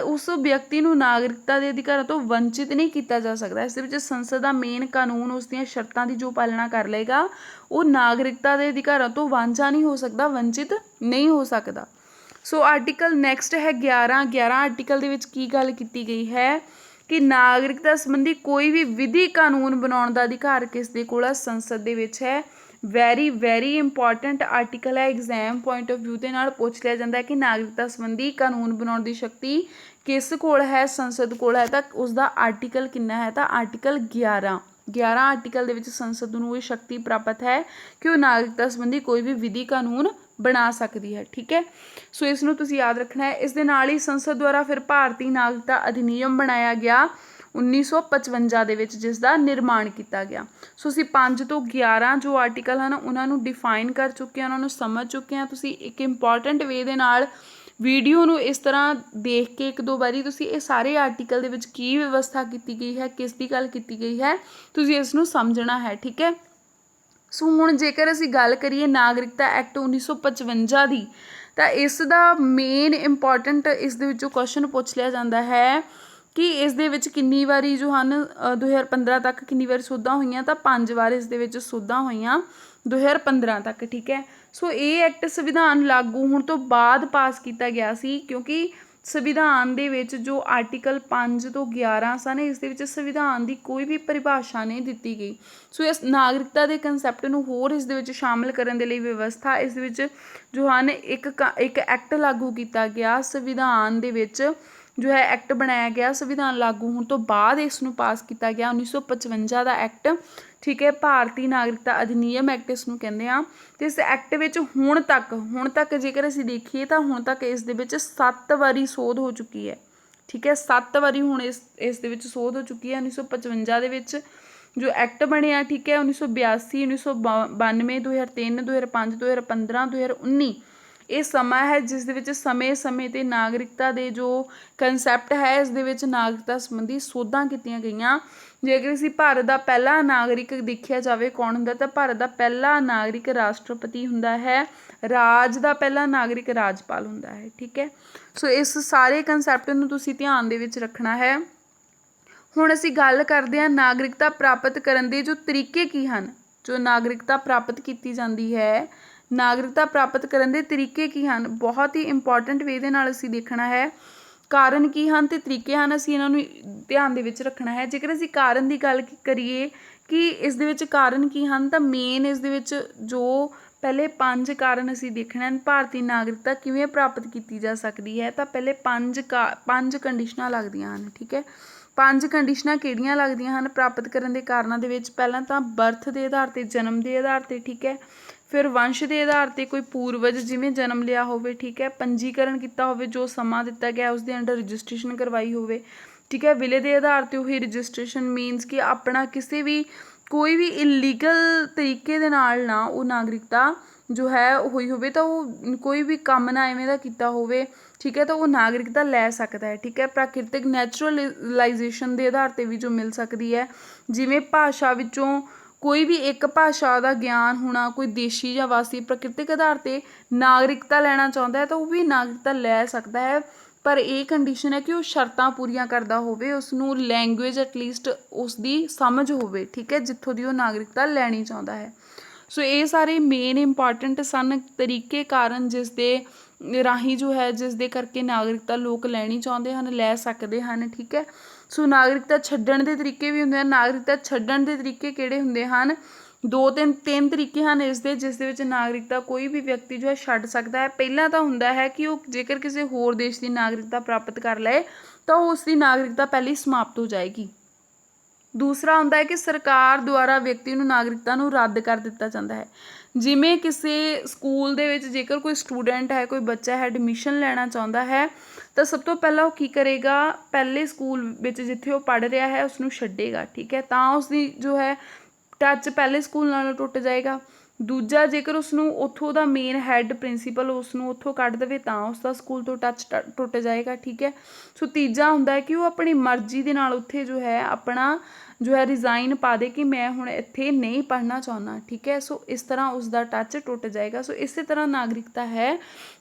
ਉਸ ਵਿਅਕਤੀ ਨੂੰ ਨਾਗਰਿਕਤਾ ਦੇ ਅਧਿਕਾਰਾਂ ਤੋਂ ਵੰਚਿਤ ਨਹੀਂ ਕੀਤਾ ਜਾ ਸਕਦਾ। ਇਸ ਦੇ ਵਿੱਚ ਸੰਸਦ ਦਾ ਮੇਨ ਕਾਨੂੰਨ ਉਸ ਦੀਆਂ ਸ਼ਰਤਾਂ ਦੀ ਜੋ ਪਾਲਣਾ ਕਰ ਲਏਗਾ ਉਹ ਨਾਗਰਿਕਤਾ ਦੇ ਅਧਿਕਾਰਾਂ ਤੋਂ ਵਾਂਝਾ ਨਹੀਂ ਹੋ ਸਕਦਾ, ਵੰਚਿਤ ਨਹੀਂ ਹੋ ਸਕਦਾ। ਸੋ ਆਰਟੀਕਲ ਨੈਕਸਟ ਹੈ 11 ਆਰਟੀਕਲ ਦੇ ਵਿੱਚ ਕੀ ਗੱਲ ਕੀਤੀ ਗਈ ਹੈ ਕਿ ਨਾਗਰਿਕਤਾ ਸੰਬੰਧੀ ਕੋਈ ਵੀ ਵਿਧੀ ਕਾਨੂੰਨ ਬਣਾਉਣ ਦਾ ਅਧਿਕਾਰ ਕਿਸ ਦੇ ਕੋਲ ਹੈ? ਸੰਸਦ ਦੇ ਵਿੱਚ ਹੈ। ਵੈਰੀ ਇੰਪੋਰਟੈਂਟ ਆਰਟੀਕਲ ਹੈ, ਐਗਜ਼ਾਮ ਪੁਆਇੰਟ ਆਫ ਵਿਊ ਦੇ ਨਾਲ ਪੁੱਛ ਲਿਆ ਜਾਂਦਾ ਹੈ ਕਿ ਨਾਗਰਿਕਤਾ ਸੰਬੰਧੀ ਕਾਨੂੰਨ ਬਣਾਉਣ ਦੀ ਸ਼ਕਤੀ ਕਿਸ ਕੋਲ ਹੈ? ਸੰਸਦ ਕੋਲ ਹੈ। ਤਾਂ ਉਸਦਾ ਆਰਟੀਕਲ ਕਿੰਨਾ ਹੈ? ਤਾਂ ਆਰਟੀਕਲ 11 ਆਰਟੀਕਲ ਦੇ ਵਿੱਚ ਸੰਸਦ ਨੂੰ ਇਹ ਸ਼ਕਤੀ ਪ੍ਰਾਪਤ ਹੈ ਕਿ ਉਹ ਨਾਗਰਿਕਤਾ ਸੰਬੰਧੀ ਕੋਈ ਵੀ ਵਿਧੀ ਕਾਨੂੰਨ ਬਣਾ ਸਕਦੀ ਹੈ। ਠੀਕ ਹੈ, ਸੋ ਇਸ ਨੂੰ ਤੁਸੀਂ ਯਾਦ ਰੱਖਣਾ ਹੈ। ਇਸ ਦੇ ਨਾਲ ਹੀ ਸੰਸਦ ਦੁਆਰਾ ਫਿਰ ਭਾਰਤੀ ਨਾਗਰਿਕਤਾ ਅਧਿਨਿਯਮ ਬਣਾਇਆ ਗਿਆ 1955 ਦੇ ਵਿੱਚ, ਜਿਸ ਦਾ ਨਿਰਮਾਣ ਕੀਤਾ ਗਿਆ। ਸੋ ਅਸੀਂ 5 ਤੋਂ 11 ਜੋ ਆਰਟੀਕਲ ਹਨ ਉਹਨਾਂ ਨੂੰ ਡਿਫਾਈਨ ਕਰ ਚੁੱਕੇ ਹਾਂ, ਉਹਨਾਂ ਨੂੰ ਸਮਝ ਚੁੱਕੇ ਹਾਂ। ਤੁਸੀਂ ਇੱਕ ਇੰਪੋਰਟੈਂਟ ਵੇ ਦੇ ਨਾਲ ਵੀਡੀਓ ਨੂੰ ਇਸ ਤਰ੍ਹਾਂ ਦੇਖ ਕੇ ਇੱਕ ਦੋ ਵਾਰੀ ਤੁਸੀਂ ਇਹ ਸਾਰੇ ਆਰਟੀਕਲ ਦੇ ਵਿੱਚ ਕੀ ਵਿਵਸਥਾ ਕੀਤੀ ਗਈ ਹੈ, ਕਿਸ ਦੀ ਗੱਲ ਕੀਤੀ ਗਈ ਹੈ, ਤੁਸੀਂ ਇਸ ਨੂੰ ਸਮਝਣਾ ਹੈ। ਠੀਕ ਹੈ, ਸੋ ਹੁਣ ਜੇਕਰ ਅਸੀਂ ਗੱਲ ਕਰੀਏ ਨਾਗਰਿਕਤਾ ਐਕਟ 1955 ਦੀ, ਤਾਂ ਇਸ ਦਾ ਮੇਨ ਇੰਪੋਰਟੈਂਟ ਇਸ ਦੇ ਵਿੱਚੋਂ ਕੁਐਸਚਨ ਪੁੱਛ ਲਿਆ ਜਾਂਦਾ ਹੈ ਕਿ ਇਸ ਦੇ ਵਿੱਚ ਕਿੰਨੀ ਵਾਰੀ ਜੋ ਹਨ 2015 ਤੱਕ ਕਿੰਨੀ ਵਾਰੀ ਸੋਧਾਂ ਹੋਈਆਂ? ਤਾਂ 5 ਵਾਰ ਇਸ ਦੇ ਵਿੱਚ ਸੋਧਾਂ ਹੋਈਆਂ 2015 ਤੱਕ। ਠੀਕ ਹੈ, ਸੋ ਇਹ ਐਕਟ ਸੰਵਿਧਾਨ ਲਾਗੂ ਹੋਣ ਤੋਂ ਬਾਅਦ ਪਾਸ ਕੀਤਾ ਗਿਆ ਸੀ, ਕਿਉਂਕਿ ਸੰਵਿਧਾਨ ਦੇ ਵਿੱਚ ਜੋ ਆਰਟੀਕਲ 5 ਤੋਂ 11 ਸਨ ਇਸ ਦੇ ਵਿੱਚ ਸੰਵਿਧਾਨ ਦੀ ਕੋਈ ਵੀ ਪਰਿਭਾਸ਼ਾ ਨਹੀਂ ਦਿੱਤੀ ਗਈ। ਸੋ ਇਸ ਨਾਗਰਿਕਤਾ ਦੇ ਕੰਸੈਪਟ ਨੂੰ ਹੋਰ ਇਸ ਦੇ ਵਿੱਚ ਸ਼ਾਮਿਲ ਕਰਨ ਦੇ ਲਈ ਵਿਵਸਥਾ ਇਸ ਦੇ ਵਿੱਚ ਜੋ ਹਨ ਇੱਕ ਐਕਟ ਲਾਗੂ ਕੀਤਾ ਗਿਆ ਸੰਵਿਧਾਨ ਦੇ ਵਿੱਚ, ਜੋ ਹੈ ਐਕਟ ਬਣਾਇਆ ਗਿਆ ਸੰਵਿਧਾਨ ਲਾਗੂ ਹੋਣ ਤੋਂ ਬਾਅਦ ਇਸ ਨੂੰ ਪਾਸ ਕੀਤਾ ਗਿਆ 1955 ਦਾ ਐਕਟ। ਠੀਕ ਹੈ, ਭਾਰਤੀ ਨਾਗਰਿਕਤਾ ਅਧਿਨਿਯਮ ਐਕਟ ਇਸ ਨੂੰ ਕਹਿੰਦੇ ਆ। ਅਤੇ ਇਸ ਐਕਟ ਵਿੱਚ ਹੁਣ ਤੱਕ ਜੇਕਰ ਅਸੀਂ ਦੇਖੀਏ ਤਾਂ ਹੁਣ ਤੱਕ ਇਸ ਦੇ ਵਿੱਚ 7 ਵਾਰੀ ਸੋਧ ਹੋ ਚੁੱਕੀ ਹੈ। ਠੀਕ ਹੈ, 7 ਵਾਰੀ ਹੁਣ ਇਸ ਦੇ ਵਿੱਚ ਸੋਧ ਹੋ ਚੁੱਕੀ ਹੈ। 1955 ਦੇ ਵਿੱਚ ਜੋ ਐਕਟ ਬਣਿਆ, ਠੀਕ ਹੈ, 1982, 1992, 2003, 2005, 2015, 2019 ਇਹ ਸਮਾਂ ਹੈ ਜਿਸ ਦੇ ਵਿੱਚ ਸਮੇਂ-ਸਮੇਂ 'ਤੇ ਨਾਗਰਿਕਤਾ ਦੇ ਜੋ ਕੰਸੈਪਟ ਹੈ ਇਸ ਦੇ ਵਿੱਚ ਨਾਗਰਿਕਤਾ ਸੰਬੰਧੀ ਸੋਧਾਂ ਕੀਤੀਆਂ ਗਈਆਂ। ਜੇਕਰ ਅਸੀਂ ਭਾਰਤ ਦਾ ਪਹਿਲਾ ਨਾਗਰਿਕ ਦੇਖਿਆ ਜਾਵੇ ਕੌਣ ਹੁੰਦਾ, ਤਾਂ ਭਾਰਤ ਦਾ ਪਹਿਲਾ ਨਾਗਰਿਕ ਰਾਸ਼ਟਰਪਤੀ ਹੁੰਦਾ ਹੈ, ਰਾਜ ਦਾ ਪਹਿਲਾ ਨਾਗਰਿਕ ਰਾਜਪਾਲ ਹੁੰਦਾ ਹੈ। ਠੀਕ ਹੈ, ਸੋ ਇਸ ਸਾਰੇ ਕੰਸੈਪਟ ਨੂੰ ਤੁਸੀਂ ਧਿਆਨ ਦੇ ਵਿੱਚ ਰੱਖਣਾ ਹੈ। ਹੁਣ ਅਸੀਂ ਗੱਲ ਕਰਦੇ ਹਾਂ ਨਾਗਰਿਕਤਾ ਪ੍ਰਾਪਤ ਕਰਨ ਦੇ ਜੋ ਤਰੀਕੇ ਕੀ ਹਨ। ਜੋ ਨਾਗਰਿਕਤਾ ਪ੍ਰਾਪਤ ਕੀਤੀ ਜਾਂਦੀ ਹੈ, ਨਾਗਰਿਕਤਾ ਪ੍ਰਾਪਤ ਕਰਨ ਦੇ ਤਰੀਕੇ ਕੀ ਹਨ, ਬਹੁਤ ਹੀ ਇੰਪੋਰਟੈਂਟ ਵੇ ਦੇ ਨਾਲ ਅਸੀਂ ਦੇਖਣਾ ਹੈ। ਕਾਰਨ ਕੀ ਹਨ ਅਤੇ ਤਰੀਕੇ ਹਨ, ਅਸੀਂ ਇਹਨਾਂ ਨੂੰ ਧਿਆਨ ਦੇ ਵਿੱਚ ਰੱਖਣਾ ਹੈ। ਜੇਕਰ ਅਸੀਂ ਕਾਰਨ ਦੀ ਗੱਲ ਕਰੀਏ ਕਿ ਇਸ ਦੇ ਵਿੱਚ ਕਾਰਨ ਕੀ ਹਨ, ਤਾਂ ਮੇਨ ਇਸ ਦੇ ਵਿੱਚ ਜੋ ਪਹਿਲੇ 5 ਕਾਰਨ ਅਸੀਂ ਦੇਖਣੇ ਹਨ ਭਾਰਤੀ ਨਾਗਰਿਕਤਾ ਕਿਵੇਂ ਪ੍ਰਾਪਤ ਕੀਤੀ ਜਾ ਸਕਦੀ ਹੈ, ਤਾਂ ਪਹਿਲੇ 5 ਕੰਡੀਸ਼ਨਾਂ ਲੱਗਦੀਆਂ ਹਨ। ਠੀਕ ਹੈ, 5 ਕੰਡੀਸ਼ਨਾਂ ਕਿਹੜੀਆਂ ਲੱਗਦੀਆਂ ਹਨ ਪ੍ਰਾਪਤ ਕਰਨ ਦੇ ਕਾਰਨਾਂ ਦੇ ਵਿੱਚ? ਪਹਿਲਾਂ ਤਾਂ ਬਰਥ ਦੇ ਆਧਾਰ 'ਤੇ, ਜਨਮ ਦੇ ਆਧਾਰ 'ਤੇ। ਠੀਕ ਹੈ, ਫਿਰ ਵੰਸ਼ ਦੇ ਆਧਾਰ 'ਤੇ ਕੋਈ ਪੂਰਵਜ ਜਿਵੇਂ ਜਨਮ ਲਿਆ ਹੋਵੇ, ਠੀਕ ਹੈ, ਪੰਜੀਕਰਨ ਕੀਤਾ ਹੋਵੇ, ਜੋ ਸਮਾਂ ਦਿੱਤਾ ਗਿਆ ਉਸ ਦੇ ਅੰਡਰ ਰਜਿਸਟ੍ਰੇਸ਼ਨ ਕਰਵਾਈ ਹੋਵੇ, ਠੀਕ ਹੈ। ਵਿਲੇ ਦੇ ਆਧਾਰ 'ਤੇ ਉਹੀ ਰਜਿਸਟ੍ਰੇਸ਼ਨ ਮੀਨਸ ਕਿ ਆਪਣਾ ਕਿਸੇ ਵੀ ਕੋਈ ਵੀ ਇਲੀਗਲ ਤਰੀਕੇ ਦੇ ਨਾਲ ਨਾ ਉਹ ਨਾਗਰਿਕਤਾ ਜੋ ਹੈ ਹੋਈ ਹੋਵੇ, ਤਾਂ ਉਹ ਕੋਈ ਵੀ ਕੰਮ ਨਾ ਐਵੇਂ ਦਾ ਕੀਤਾ ਹੋਵੇ, ਠੀਕ ਹੈ, ਤਾਂ ਉਹ ਨਾਗਰਿਕਤਾ ਲੈ ਸਕਦਾ ਹੈ, ਠੀਕ ਹੈ। ਪ੍ਰਾਕ੍ਰਿਤਿਕ ਨੈਚੁਰਲਾਈਜੇਸ਼ਨ ਦੇ ਆਧਾਰ 'ਤੇ ਵੀ ਜੋ ਮਿਲ ਸਕਦੀ ਹੈ, ਜਿਵੇਂ ਭਾਸ਼ਾ ਵਿੱਚੋਂ ਕੋਈ ਵੀ ਇੱਕ ਭਾਸ਼ਾ ਦਾ ਗਿਆਨ ਹੋਣਾ, ਕੋਈ ਦੇਸ਼ੀ ਜਾਂ ਵਾਸੀ ਪ੍ਰਾਕ੍ਰਿਤਿਕ ਆਧਾਰ 'ਤੇ ਨਾਗਰਿਕਤਾ ਲੈਣਾ ਚਾਹੁੰਦਾ ਹੈ ਤਾਂ ਉਹ ਵੀ ਨਾਗਰਿਕਤਾ ਲੈ ਸਕਦਾ ਹੈ, ਪਰ ਇਹ ਕੰਡੀਸ਼ਨ ਹੈ ਕਿ ਉਹ ਸ਼ਰਤਾਂ ਪੂਰੀਆਂ ਕਰਦਾ ਹੋਵੇ, ਉਸਨੂੰ ਲੈਂਗੁਏਜ ਐਟਲੀਸਟ ਉਸ ਦੀ ਸਮਝ ਹੋਵੇ, ਠੀਕ ਹੈ, ਜਿੱਥੋਂ ਦੀ ਉਹ ਨਾਗਰਿਕਤਾ ਲੈਣੀ ਚਾਹੁੰਦਾ ਹੈ। ਸੋ ਇਹ ਸਾਰੇ ਮੇਨ ਇੰਪੋਰਟੈਂਟ ਸਨ ਤਰੀਕੇ ਕਾਰਨ ਜਿਸ ਦੇ ਰਾਹੀਂ ਜੋ ਹੈ ਜਿਸ ਦੇ ਕਰਕੇ ਨਾਗਰਿਕਤਾ ਲੋਕ ਲੈਣੀ ਚਾਹੁੰਦੇ ਹਨ, ਲੈ ਸਕਦੇ ਹਨ, ਠੀਕ ਹੈ। ਸੋ ਨਾਗਰਿਕਤਾ ਛੱਡਣ ਦੇ ਤਰੀਕੇ ਵੀ ਹੁੰਦੇ ਹਨ। ਨਾਗਰਿਕਤਾ ਛੱਡਣ ਦੇ ਤਰੀਕੇ ਕਿਹੜੇ ਹੁੰਦੇ ਹਨ? ਤਿੰਨ ਤਰੀਕੇ ਹਨ ਜਿਸ ਦੇ ਵਿੱਚ ਨਾਗਰਿਕਤਾ ਕੋਈ ਵੀ ਵਿਅਕਤੀ ਜੋ ਹੈ ਛੱਡ ਸਕਦਾ ਹੈ। ਪਹਿਲਾ ਤਾਂ ਹੁੰਦਾ ਹੈ ਕਿ ਉਹ ਜੇਕਰ ਕਿਸੇ ਹੋਰ ਦੇਸ਼ ਦੀ ਨਾਗਰਿਕਤਾ ਪ੍ਰਾਪਤ ਕਰ ਲਏ ਤਾਂ ਉਸ ਦੀ ਨਾਗਰਿਕਤਾ ਪਹਿਲੀ ਸਮਾਪਤ ਹੋ ਜਾਏਗੀ। ਦੂਸਰਾ ਹੁੰਦਾ ਹੈ ਕਿ ਸਰਕਾਰ ਦੁਆਰਾ ਵਿਅਕਤੀ ਨੂੰ ਨਾਗਰਿਕਤਾ ਨੂੰ ਰੱਦ ਕਰ ਦਿੱਤਾ ਜਾਂਦਾ ਹੈ। ਜਿਵੇਂ ਕਿਸੇ ਸਕੂਲ ਦੇ ਵਿੱਚ ਜੇਕਰ ਕੋਈ ਸਟੂਡੈਂਟ ਹੈ, ਕੋਈ ਬੱਚਾ ਹੈ, ਐਡਮਿਸ਼ਨ ਲੈਣਾ ਚਾਹੁੰਦਾ ਹੈ ਤਾਂ ਸਭ ਤੋਂ ਪਹਿਲਾਂ ਉਹ ਕੀ ਕਰੇਗਾ, ਪਹਿਲੇ ਸਕੂਲ ਵਿੱਚ ਜਿੱਥੇ ਉਹ ਪੜ੍ਹ ਰਿਹਾ ਹੈ ਉਸਨੂੰ ਛੱਡੇਗਾ, ਠੀਕ ਹੈ, ਤਾਂ ਉਸਦੀ ਜੋ ਹੈ ਟੱਚ ਪਹਿਲੇ ਸਕੂਲ ਨਾਲੋਂ ਟੁੱਟ ਜਾਏਗਾ। ਦੂਜਾ, ਜੇਕਰ ਉਸਨੂੰ ਉੱਥੋਂ ਦਾ ਮੇਨ ਹੈੱਡ ਪ੍ਰਿੰਸੀਪਲ ਉਸਨੂੰ ਉੱਥੋਂ ਕੱਢ ਦੇਵੇ ਤਾਂ ਉਸਦਾ ਸਕੂਲ ਤੋਂ ਟੱਚ ਟੁੱਟ ਜਾਏਗਾ, ਠੀਕ ਹੈ। ਸੋ ਤੀਜਾ ਹੁੰਦਾ ਹੈ ਕਿ ਉਹ ਆਪਣੀ ਮਰਜ਼ੀ ਦੇ ਨਾਲ ਉੱਥੇ ਜੋ ਹੈ ਆਪਣਾ ਜੋ ਹੈ ਰਿਜ਼ਾਈਨ ਪਾ ਦੇ ਕਿ ਮੈਂ ਹੁਣ ਇੱਥੇ ਨਹੀਂ ਪੜ੍ਹਨਾ ਚਾਹੁੰਦਾ, ਠੀਕ ਹੈ। ਸੋ ਇਸ ਤਰ੍ਹਾਂ ਉਸਦਾ ਟੱਚ ਟੁੱਟ ਜਾਏਗਾ। ਸੋ ਇਸੇ ਤਰ੍ਹਾਂ ਨਾਗਰਿਕਤਾ ਹੈ,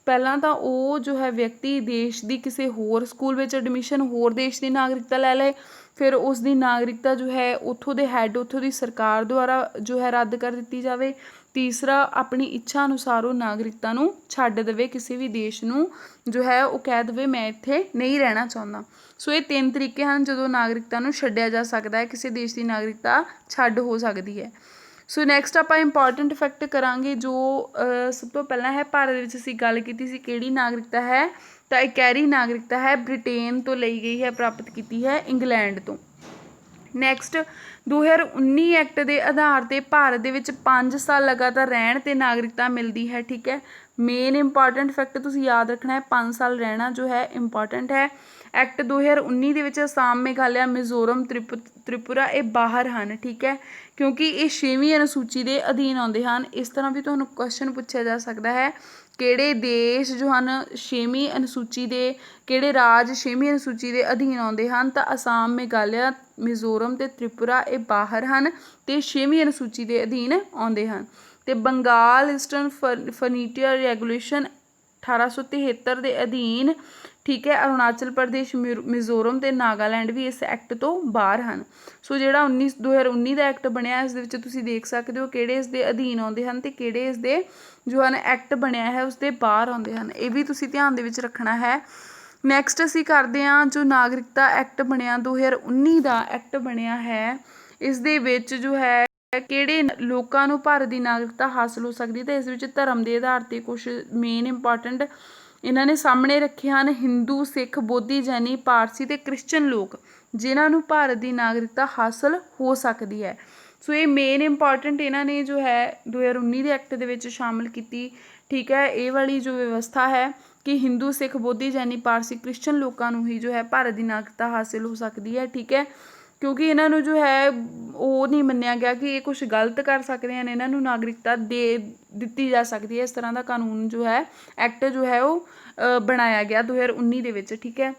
ਪਹਿਲਾਂ ਤਾਂ ਉਹ ਜੋ ਹੈ ਵਿਅਕਤੀ ਦੇਸ਼ ਦੀ ਕਿਸੇ ਹੋਰ ਸਕੂਲ ਵਿੱਚ ਐਡਮਿਸ਼ਨ ਹੋਰ ਦੇਸ਼ ਦੀ ਨਾਗਰਿਕਤਾ ਲੈ ਲਏ, ਫਿਰ ਉਸ ਦੀ ਨਾਗਰਿਕਤਾ ਜੋ ਹੈ ਉੱਥੋਂ ਦੇ ਹੈੱਡ ਉੱਥੋਂ ਦੀ ਸਰਕਾਰ ਦੁਆਰਾ ਜੋ ਹੈ ਰੱਦ ਕਰ ਦਿੱਤੀ ਜਾਵੇ। ਤੀਸਰਾ, ਆਪਣੀ ਇੱਛਾ ਅਨੁਸਾਰ ਉਹ ਨਾਗਰਿਕਤਾ ਨੂੰ ਛੱਡ ਦੇਵੇ, ਕਿਸੇ ਵੀ ਦੇਸ਼ ਨੂੰ ਜੋ ਹੈ ਉਹ ਕਹਿ ਦੇਵੇ ਮੈਂ ਇੱਥੇ ਨਹੀਂ ਰਹਿਣਾ ਚਾਹੁੰਦਾ। ਸੋ ਇਹ ਤਿੰਨ ਤਰੀਕੇ ਹਨ ਜਦੋਂ ਨਾਗਰਿਕਤਾ ਨੂੰ ਛੱਡਿਆ ਜਾ ਸਕਦਾ ਹੈ, ਕਿਸੇ ਦੇਸ਼ ਦੀ ਨਾਗਰਿਕਤਾ ਛੱਡ ਹੋ ਸਕਦੀ ਹੈ। ਸੋ ਨੈਕਸਟ ਆਪਾਂ ਇੰਪੋਰਟੈਂਟ ਫੈਕਟ ਕਰਾਂਗੇ ਜੋ ਸਭ ਤੋਂ ਪਹਿਲਾਂ ਹੈ ਭਾਰਤ ਵਿੱਚ ਅਸੀਂ ਗੱਲ ਕੀਤੀ ਸੀ ਕਿਹੜੀ ਨਾਗਰਿਕਤਾ ਹੈ, ਤਾਂ ਇਕਹਿਰੀ ਨਾਗਰਿਕਤਾ ਹੈ, ਬ੍ਰਿਟੇਨ ਤੋਂ ਲਈ ਗਈ ਹੈ, ਪ੍ਰਾਪਤ ਕੀਤੀ ਹੈ ਇੰਗਲੈਂਡ ਤੋਂ। ਨੈਕਸਟ 2019 ਐਕਟ ਦੇ ਆਧਾਰ 'ਤੇ ਭਾਰਤ ਦੇ ਵਿੱਚ 5 ਸਾਲ ਲਗਾਤਾਰ ਰਹਿਣ 'ਤੇ ਨਾਗਰਿਕਤਾ ਮਿਲਦੀ ਹੈ, ਠੀਕ ਹੈ। ਮੇਨ ਇੰਪੋਰਟੈਂਟ ਫੈਕਟ ਤੁਸੀਂ ਯਾਦ ਰੱਖਣਾ ਹੈ, 5 ਸਾਲ ਰਹਿਣਾ ਜੋ ਹੈ ਇੰਪੋਰਟੈਂਟ ਹੈ। ਐਕਟ 2019 ਦੇ ਵਿੱਚ ਅਸਾਮ, ਮੇਘਾਲਿਆ, ਮਿਜ਼ੋਰਮ, ਤ੍ਰਿਪੁਰਾ ਇਹ ਬਾਹਰ ਹਨ, ਠੀਕ ਹੈ, ਕਿਉਂਕਿ ਇਹ 6ਵੀਂ ਅਨੁਸੂਚੀ ਦੇ ਅਧੀਨ ਆਉਂਦੇ ਹਨ। ਇਸ ਤਰ੍ਹਾਂ ਵੀ ਤੁਹਾਨੂੰ ਕੁਐਸਚਨ ਪੁੱਛਿਆ ਜਾ ਸਕਦਾ ਹੈ ਕਿਹੜੇ ਦੇਸ਼ ਜੋ ਹਨ 6ਵੀਂ ਅਨੁਸੂਚੀ ਦੇ, ਕਿਹੜੇ ਰਾਜ 6ਵੀਂ ਅਨੁਸੂਚੀ ਦੇ ਅਧੀਨ ਆਉਂਦੇ ਹਨ, ਤਾਂ ਅਸਾਮ, ਮੇਘਾਲਿਆ, ਮਿਜ਼ੋਰਮ ਅਤੇ ਤ੍ਰਿਪੁਰਾ ਇਹ ਬਾਹਰ ਹਨ ਅਤੇ 6ਵੀਂ ਅਨੁਸੂਚੀ ਦੇ ਅਧੀਨ ਆਉਂਦੇ ਹਨ। ਅਤੇ ਬੰਗਾਲ ਈਸਟਰਨ ਫਰਨੀਟੀਅਰ ਰੈਗੂਲੇਸ਼ਨ 1873 ਦੇ ਅਧੀਨ, ਠੀਕ ਹੈ, ਅਰੁਣਾਚਲ ਪ੍ਰਦੇਸ਼, ਮਿਜ਼ੋਰਮ ਅਤੇ ਨਾਗਾਲੈਂਡ ਵੀ ਇਸ ਐਕਟ ਤੋਂ ਬਾਹਰ ਹਨ। ਸੋ ਜਿਹੜਾ 2019 ਦਾ ਐਕਟ ਬਣਿਆ ਇਸ ਦੇ ਵਿੱਚ ਤੁਸੀਂ ਦੇਖ ਸਕਦੇ ਹੋ ਕਿਹੜੇ ਇਸ ਦੇ ਅਧੀਨ ਆਉਂਦੇ ਹਨ ਅਤੇ ਕਿਹੜੇ ਇਸ ਦੇ ਜੋ ਹਨ ਐਕਟ ਬਣਿਆ ਹੈ ਉਸ ਦੇ ਬਾਹਰ ਆਉਂਦੇ ਹਨ। ਇਹ ਵੀ ਤੁਸੀਂ ਧਿਆਨ ਦੇ ਵਿੱਚ ਰੱਖਣਾ ਹੈ। ਨੈਕਸਟ ਅਸੀਂ ਕਰਦੇ ਹਾਂ ਜੋ ਨਾਗਰਿਕਤਾ ਐਕਟ ਬਣਿਆ 2019 ਦਾ ਐਕਟ ਬਣਿਆ ਹੈ, ਇਸ ਦੇ ਵਿੱਚ ਜੋ ਹੈ ਕਿਹੜੇ ਲੋਕਾਂ ਨੂੰ ਭਾਰਤ ਦੀ ਨਾਗਰਿਕਤਾ ਹਾਸਲ ਹੋ ਸਕਦੀ ਹੈ, ਤਾਂ ਇਸ ਵਿੱਚ ਧਰਮ ਦੇ ਆਧਾਰ 'ਤੇ ਕੁਛ ਮੇਨ ਇੰਪੋਰਟੈਂਟ ਇਹਨਾਂ ਨੇ ਸਾਹਮਣੇ ਰੱਖੇ ਹਨ। ਹਿੰਦੂ, ਸਿੱਖ, ਬੋਧੀ, ਜੈਨੀ, ਪਾਰਸੀ ਅਤੇ ਕ੍ਰਿਸਚਨ ਲੋਕ ਜਿਨ੍ਹਾਂ ਨੂੰ ਭਾਰਤ ਦੀ ਨਾਗਰਿਕਤਾ ਹਾਸਲ ਹੋ ਸਕਦੀ ਹੈ। ਸੋ ਇਹ ਮੇਨ ਇੰਪੋਰਟੈਂਟ ਇਹਨਾਂ ਨੇ ਜੋ ਹੈ 2019 ਦੇ ਐਕਟ ਦੇ ਵਿੱਚ ਸ਼ਾਮਿਲ ਕੀਤੀ, ਠੀਕ ਹੈ। ਇਹ ਵਾਲੀ ਜੋ ਵਿਵਸਥਾ ਹੈ ਕਿ ਹਿੰਦੂ, ਸਿੱਖ, ਬੋਧੀ, ਜੈਨੀ, ਪਾਰਸੀ, ਕ੍ਰਿਸਚਨ ਲੋਕਾਂ ਨੂੰ ਹੀ ਜੋ ਹੈ ਭਾਰਤ ਦੀ ਨਾਗਰਿਕਤਾ ਹਾਸਿਲ ਹੋ ਸਕਦੀ ਹੈ, ਠੀਕ ਹੈ, ਕਿਉਂਕਿ ਇਹਨਾਂ ਨੂੰ ਜੋ ਹੈ ਉਹ ਨਹੀਂ ਮੰਨਿਆ ਗਿਆ ਕਿ ਇਹ ਕੁਛ ਗਲਤ ਕਰ ਸਕਦੇ ਹਨ, ਇਹਨਾਂ ਨੂੰ ਨਾਗਰਿਕਤਾ ਦਿੱਤੀ ਜਾ ਸਕਦੀ ਹੈ। ਇਸ ਤਰ੍ਹਾਂ ਦਾ ਕਾਨੂੰਨ ਜੋ ਹੈ ਐਕਟ ਜੋ ਹੈ ਉਹ ਬਣਾਇਆ ਗਿਆ 2019 ਦੇ ਵਿੱਚ, ਠੀਕ ਹੈ।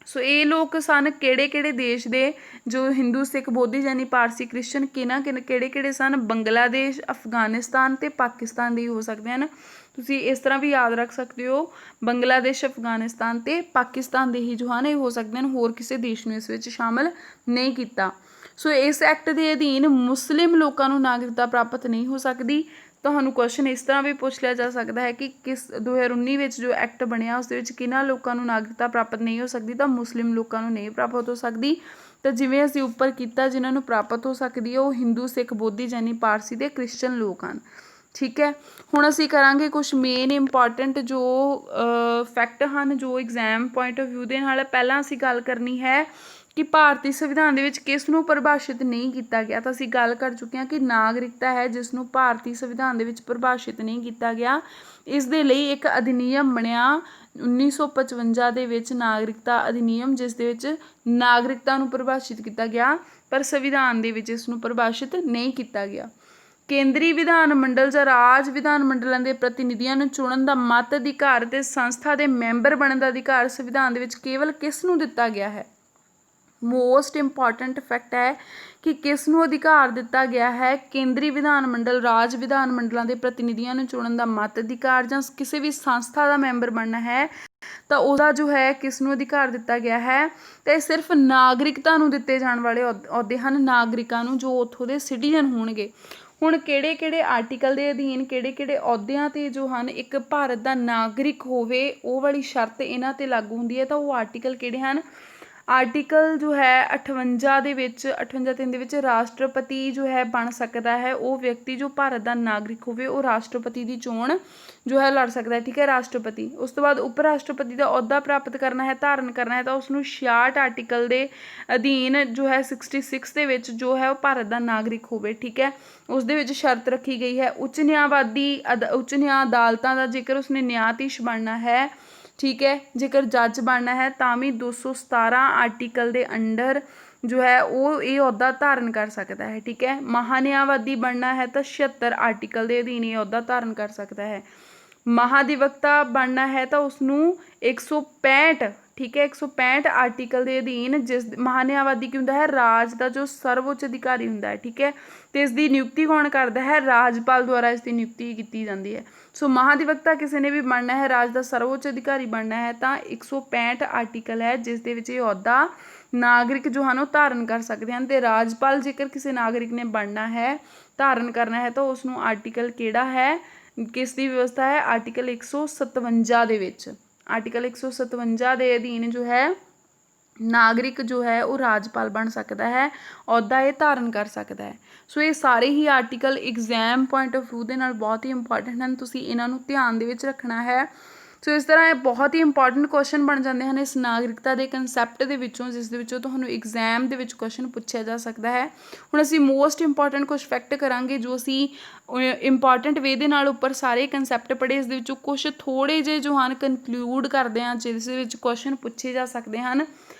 ਸੋ ਇਹ ਲੋਕ ਸਨ ਕਿਹੜੇ ਦੇਸ਼ ਦੇ, ਜੋ ਹਿੰਦੂ, ਸਿੱਖ, ਬੋਧੀ, ਜੈਨੀ, ਪਾਰਸੀ, ਕ੍ਰਿਸਚਨ ਕਿਹੜੇ ਸਨ? ਬੰਗਲਾਦੇਸ਼, ਅਫਗਾਨਿਸਤਾਨ ਅਤੇ ਪਾਕਿਸਤਾਨ ਦੇ ਹੋ ਸਕਦੇ ਹਨ। ਤੁਸੀਂ ਇਸ ਤਰ੍ਹਾਂ ਵੀ ਯਾਦ ਰੱਖ ਸਕਦੇ ਹੋ, ਬੰਗਲਾਦੇਸ਼, ਅਫਗਾਨਿਸਤਾਨ ਅਤੇ ਪਾਕਿਸਤਾਨ ਦੇ ਹੀ ਜੋ ਹਨ ਇਹ ਹੋ ਸਕਦੇ ਹਨ, ਹੋਰ ਕਿਸੇ ਦੇਸ਼ ਨੂੰ ਇਸ ਵਿੱਚ ਸ਼ਾਮਿਲ ਨਹੀਂ ਕੀਤਾ। ਸੋ ਇਸ ਐਕਟ ਦੇ ਅਧੀਨ ਮੁਸਲਿਮ ਲੋਕਾਂ ਨੂੰ ਨਾਗਰਿਕਤਾ ਪ੍ਰਾਪਤ ਨਹੀਂ ਹੋ ਸਕਦੀ। ਤੁਹਾਨੂੰ ਕੁਐਸਚਨ ਇਸ ਤਰ੍ਹਾਂ ਵੀ ਪੁੱਛ ਲਿਆ ਜਾ ਸਕਦਾ ਹੈ ਕਿ 2019 ਵਿੱਚ ਜੋ ਐਕਟ ਬਣਿਆ ਉਸ ਦੇ ਵਿੱਚ ਕਿਹਨਾਂ ਲੋਕਾਂ ਨੂੰ ਨਾਗਰਿਕਤਾ ਪ੍ਰਾਪਤ ਨਹੀਂ ਹੋ ਸਕਦੀ, ਤਾਂ ਮੁਸਲਿਮ ਲੋਕਾਂ ਨੂੰ ਨਹੀਂ ਪ੍ਰਾਪਤ ਹੋ ਸਕਦੀ। ਤਾਂ ਜਿਵੇਂ ਅਸੀਂ ਉੱਪਰ ਕੀਤਾ, ਜਿਨ੍ਹਾਂ ਨੂੰ ਪ੍ਰਾਪਤ ਹੋ ਸਕਦੀ ਹੈ ਉਹ ਹਿੰਦੂ, ਸਿੱਖ, ਬੋਧੀ, ਜੈਨੀ, ਪਾਰਸੀ ਅਤੇ ਕ੍ਰਿਸਚਨ ਲੋਕ ਹਨ, ਠੀਕ ਹੈ। ਹੁਣ ਅਸੀਂ ਕਰਾਂਗੇ ਕੁਛ ਮੇਨ ਇੰਪੋਰਟੈਂਟ ਜੋ ਫੈਕਟ ਹਨ ਜੋ ਐਗਜ਼ਾਮ ਪੁਆਇੰਟ ਆਫ ਵਿਊ ਦੇ ਨਾਲ। ਪਹਿਲਾਂ ਅਸੀਂ ਗੱਲ ਕਰਨੀ ਹੈ ਕਿ ਭਾਰਤੀ ਸੰਵਿਧਾਨ ਦੇ ਵਿੱਚ ਕਿਸ ਨੂੰ ਪਰਿਭਾਸ਼ਿਤ ਨਹੀਂ ਕੀਤਾ ਗਿਆ। ਤਾਂ ਅਸੀਂ ਗੱਲ ਕਰ ਚੁੱਕੇ ਹਾਂ ਕਿ ਨਾਗਰਿਕਤਾ ਹੈ ਜਿਸ ਨੂੰ ਭਾਰਤੀ ਸੰਵਿਧਾਨ ਦੇ ਵਿੱਚ ਪਰਿਭਾਸ਼ਿਤ ਨਹੀਂ ਕੀਤਾ ਗਿਆ। ਇਸ ਦੇ ਲਈ ਇੱਕ ਅਧਿਨਿਯਮ ਬਣਿਆ 1955 ਦੇ ਵਿੱਚ, ਨਾਗਰਿਕਤਾ ਅਧਿਨਿਯਮ, ਜਿਸ ਦੇ ਵਿੱਚ ਨਾਗਰਿਕਤਾ ਨੂੰ ਪਰਿਭਾਸ਼ਿਤ ਕੀਤਾ ਗਿਆ, ਪਰ ਸੰਵਿਧਾਨ ਦੇ ਵਿੱਚ ਇਸ ਨੂੰ ਪਰਿਭਾਸ਼ਿਤ ਨਹੀਂ ਕੀਤਾ ਗਿਆ। ਕੇਂਦਰੀ ਵਿਧਾਨ ਮੰਡਲ ਜਾਂ ਰਾਜ ਵਿਧਾਨ ਮੰਡਲਾਂ ਦੇ ਪ੍ਰਤੀਨਿਧੀਆਂ ਨੂੰ ਚੁਣਨ ਦਾ ਮਤ ਅਧਿਕਾਰ ਤੇ ਸੰਸਥਾ ਦੇ ਮੈਂਬਰ ਬਣਨ ਦਾ ਅਧਿਕਾਰ ਸੰਵਿਧਾਨ ਦੇ ਵਿੱਚ ਕੇਵਲ ਕਿਸ ਨੂੰ ਦਿੱਤਾ ਗਿਆ ਹੈ। ਮੋਸਟ ਇੰਪੋਰਟੈਂਟ ਫੈਕਟ ਹੈ ਕਿ ਕਿਸ ਨੂੰ ਅਧਿਕਾਰ ਦਿੱਤਾ ਗਿਆ ਹੈ। ਕੇਂਦਰੀ ਵਿਧਾਨ ਮੰਡਲ, ਰਾਜ ਵਿਧਾਨ ਮੰਡਲਾਂ ਦੇ ਪ੍ਰਤੀਨਿਧੀਆਂ ਨੂੰ ਚੁਣਨ ਦਾ ਮਤ ਅਧਿਕਾਰ ਜਾਂ ਕਿਸੇ ਵੀ ਸੰਸਥਾ ਦਾ ਮੈਂਬਰ ਬਣਨਾ ਹੈ ਤਾਂ ਉਹਦਾ ਜੋ ਹੈ ਕਿਸ ਨੂੰ ਅਧਿਕਾਰ ਦਿੱਤਾ ਗਿਆ ਹੈ। ਤੇ ਸਿਰਫ ਨਾਗਰਿਕਤਾ ਨੂੰ ਦਿੱਤੇ ਜਾਣ ਵਾਲੇ ਅਹੁਦੇ ਹਨ, ਨਾਗਰਿਕਾਂ ਨੂੰ, ਜੋ ਉੱਥੋਂ ਦੇ ਸਿਟੀਜ਼ਨ ਹੋਣਗੇ। ਹੁਣ ਕਿਹੜੇ ਕਿਹੜੇ ਆਰਟੀਕਲ ਦੇ ਅਧੀਨ ਕਿਹੜੇ ਕਿਹੜੇ ਅਹੁਦਿਆਂ 'ਤੇ ਜੋ ਹਨ ਇੱਕ ਭਾਰਤ ਦਾ ਨਾਗਰਿਕ ਹੋਵੇ, ਉਹ ਵਾਲੀ ਸ਼ਰਤ ਇਹਨਾਂ 'ਤੇ ਲਾਗੂ ਹੁੰਦੀ ਹੈ। ਤਾਂ ਉਹ ਆਰਟੀਕਲ ਕਿਹੜੇ ਹਨ। ਆਰਟੀਕਲ ਜੋ ਹੈ 58 ਦੇ ਵਿੱਚ, 58(3) ਦੇ ਵਿੱਚ ਰਾਸ਼ਟਰਪਤੀ ਜੋ ਹੈ ਬਣ ਸਕਦਾ ਹੈ। ਉਹ ਵਿਅਕਤੀ ਜੋ ਭਾਰਤ ਦਾ ਨਾਗਰਿਕ ਹੋਵੇ ਉਹ ਰਾਸ਼ਟਰਪਤੀ ਦੀ ਚੋਣ ਜੋ ਹੈ ਲੜ ਸਕਦਾ ਹੈ, ਠੀਕ ਹੈ, ਰਾਸ਼ਟਰਪਤੀ। ਉਸ ਤੋਂ ਬਾਅਦ ਉਪ ਰਾਸ਼ਟਰਪਤੀ ਦਾ ਅਹੁਦਾ ਪ੍ਰਾਪਤ ਕਰਨਾ ਹੈ, ਧਾਰਨ ਕਰਨਾ ਹੈ, ਤਾਂ ਉਸਨੂੰ 66 ਆਰਟੀਕਲ ਦੇ ਅਧੀਨ ਜੋ ਹੈ 66 ਦੇ ਵਿੱਚ ਜੋ ਹੈ ਉਹ ਭਾਰਤ ਦਾ ਨਾਗਰਿਕ ਹੋਵੇ, ਠੀਕ ਹੈ। ਉਸ ਦੇ ਵਿੱਚ ਸ਼ਰਤ ਰੱਖੀ ਗਈ ਹੈ ਉੱਚ ਨਿਆਂ ਅਦਾਲਤਾਂ ਦਾ ਜੇਕਰ ਉਸਨੇ ਨਿਆਂਧੀਸ਼ ਬਣਨਾ ਹੈ, ਠੀਕ ਹੈ, ਜੇਕਰ ਜੱਜ ਬਣਨਾ ਹੈ ਤਾਂ ਵੀ 217 ਆਰਟੀਕਲ ਦੇ ਅੰਡਰ ਜੋ ਹੈ ਉਹ ਇਹ ਅਹੁਦਾ ਧਾਰਨ ਕਰ ਸਕਦਾ ਹੈ, ਠੀਕ ਹੈ। ਮਹਾਨਿਆਂਵਾਦੀ ਬਣਨਾ ਹੈ ਤਾਂ 76 ਆਰਟੀਕਲ ਦੇ ਅਧੀਨ ਇਹ ਅਹੁਦਾ ਧਾਰਨ ਕਰ ਸਕਦਾ ਹੈ। ਮਹਾਧਿਵਕਤਾ ਬਣਨਾ ਹੈ ਤਾਂ ਉਸਨੂੰ 165, ਠੀਕ ਹੈ, 165 ਆਰਟੀਕਲ ਦੇ ਅਧੀਨ, ਜਿਸ ਮਹਾਨਿਆਂਵਾਦੀ ਕੀ ਹੁੰਦਾ ਹੈ, ਰਾਜ ਦਾ ਜੋ ਸਰਵਉੱਚ ਅਧਿਕਾਰੀ ਹੁੰਦਾ ਹੈ, ਠੀਕ ਹੈ। ਤੇ ਇਸ ਦੀ ਨਿਯੁਕਤੀ ਕੌਣ ਕਰਦਾ ਹੈ, ਰਾਜਪਾਲ ਦੁਆਰਾ ਇਸ ਦੀ ਨਿਯੁਕਤੀ ਕੀਤੀ ਜਾਂਦੀ ਹੈ। ਸੋ ਮਹਾਧਿਵਕਤਾ ਕਿਸੇ ਨੇ ਵੀ ਬਣਨਾ ਹੈ, ਰਾਜ ਦਾ ਸਰਵਉੱਚ ਅਧਿਕਾਰੀ ਬਣਨਾ ਹੈ ਤਾਂ 165 ਆਰਟੀਕਲ ਹੈ ਜਿਸ ਦੇ ਵਿੱਚ ਇਹ ਅਹੁਦਾ ਨਾਗਰਿਕ ਜੋ ਹਨ ਉਹ ਧਾਰਨ ਕਰ ਸਕਦੇ ਹਨ। ਤੇ ਰਾਜਪਾਲ ਜੇਕਰ ਕਿਸੇ ਨਾਗਰਿਕ ਨੇ ਬਣਨਾ ਹੈ, ਧਾਰਨ ਕਰਨਾ ਹੈ, ਤਾਂ ਉਸ ਨੂੰ ਆਰਟੀਕਲ ਕਿਹੜਾ ਹੈ, ਕਿਸ ਦੀ ਵਿਵਸਥਾ ਹੈ, ਆਰਟੀਕਲ 157 ਦੇ ਵਿੱਚ, ਆਰਟੀਕਲ 157 ਦੇ ਅਧੀਨ ਜੋ ਹੈ ਨਾਗਰਿਕ ਜੋ ਹੈ ਉਹ ਰਾਜਪਾਲ ਬਣ ਸਕਦਾ ਹੈ, ਅਹੁਦਾ ਇਹ ਧਾਰਨ ਕਰ ਸਕਦਾ ਹੈ। ਸੋ ਇਹ ਸਾਰੇ ਹੀ article exam point of view ਦੇ ਨਾਲ ਬਹੁਤ ਹੀ ਇੰਪੋਰਟੈਂਟ ਹਨ, ਤੁਸੀਂ ਇਹਨਾਂ ਨੂੰ ਧਿਆਨ ਦੇ ਵਿੱਚ ਰੱਖਣਾ ਹੈ। ਸੋ ਇਸ ਤਰ੍ਹਾਂ ਇਹ ਬਹੁਤ ਹੀ ਇੰਪੋਰਟੈਂਟ ਕੁਐਸਚਨ ਬਣ ਜਾਂਦੇ ਹਨ ਇਸ ਨਾਗਰਿਕਤਾ ਦੇ ਕੰਸੈਪਟ ਦੇ ਵਿੱਚੋਂ, ਜਿਸ ਦੇ ਵਿੱਚੋਂ ਤੁਹਾਨੂੰ ਐਗਜ਼ਾਮ ਦੇ ਵਿੱਚ ਕੁਐਸਚਨ ਪੁੱਛਿਆ ਜਾ ਸਕਦਾ ਹੈ। ਹੁਣ ਅਸੀਂ ਮੋਸਟ ਇੰਪੋਰਟੈਂਟ ਕੁਛ ਫੈਕਟ ਕਰਾਂਗੇ ਜੋ ਅਸੀਂ ਇੰਪੋਰਟੈਂਟ ਵੇ ਦੇ ਨਾਲ ਉੱਪਰ ਸਾਰੇ ਕੰਸੈਪਟ ਪੜ੍ਹੇ, ਇਸ ਦੇ ਵਿੱਚੋਂ ਕੁਛ ਥੋੜ੍ਹੇ ਜਿਹੇ ਜੋ ਹਨ ਕਨਕਲੂਡ ਕਰਦੇ ਹਾਂ ਜਿਸ ਦੇ ਵਿੱਚ ਕੁਐਸਚਨ ਪੁੱਛੇ ਜਾ ਸਕਦੇ ਹਨ।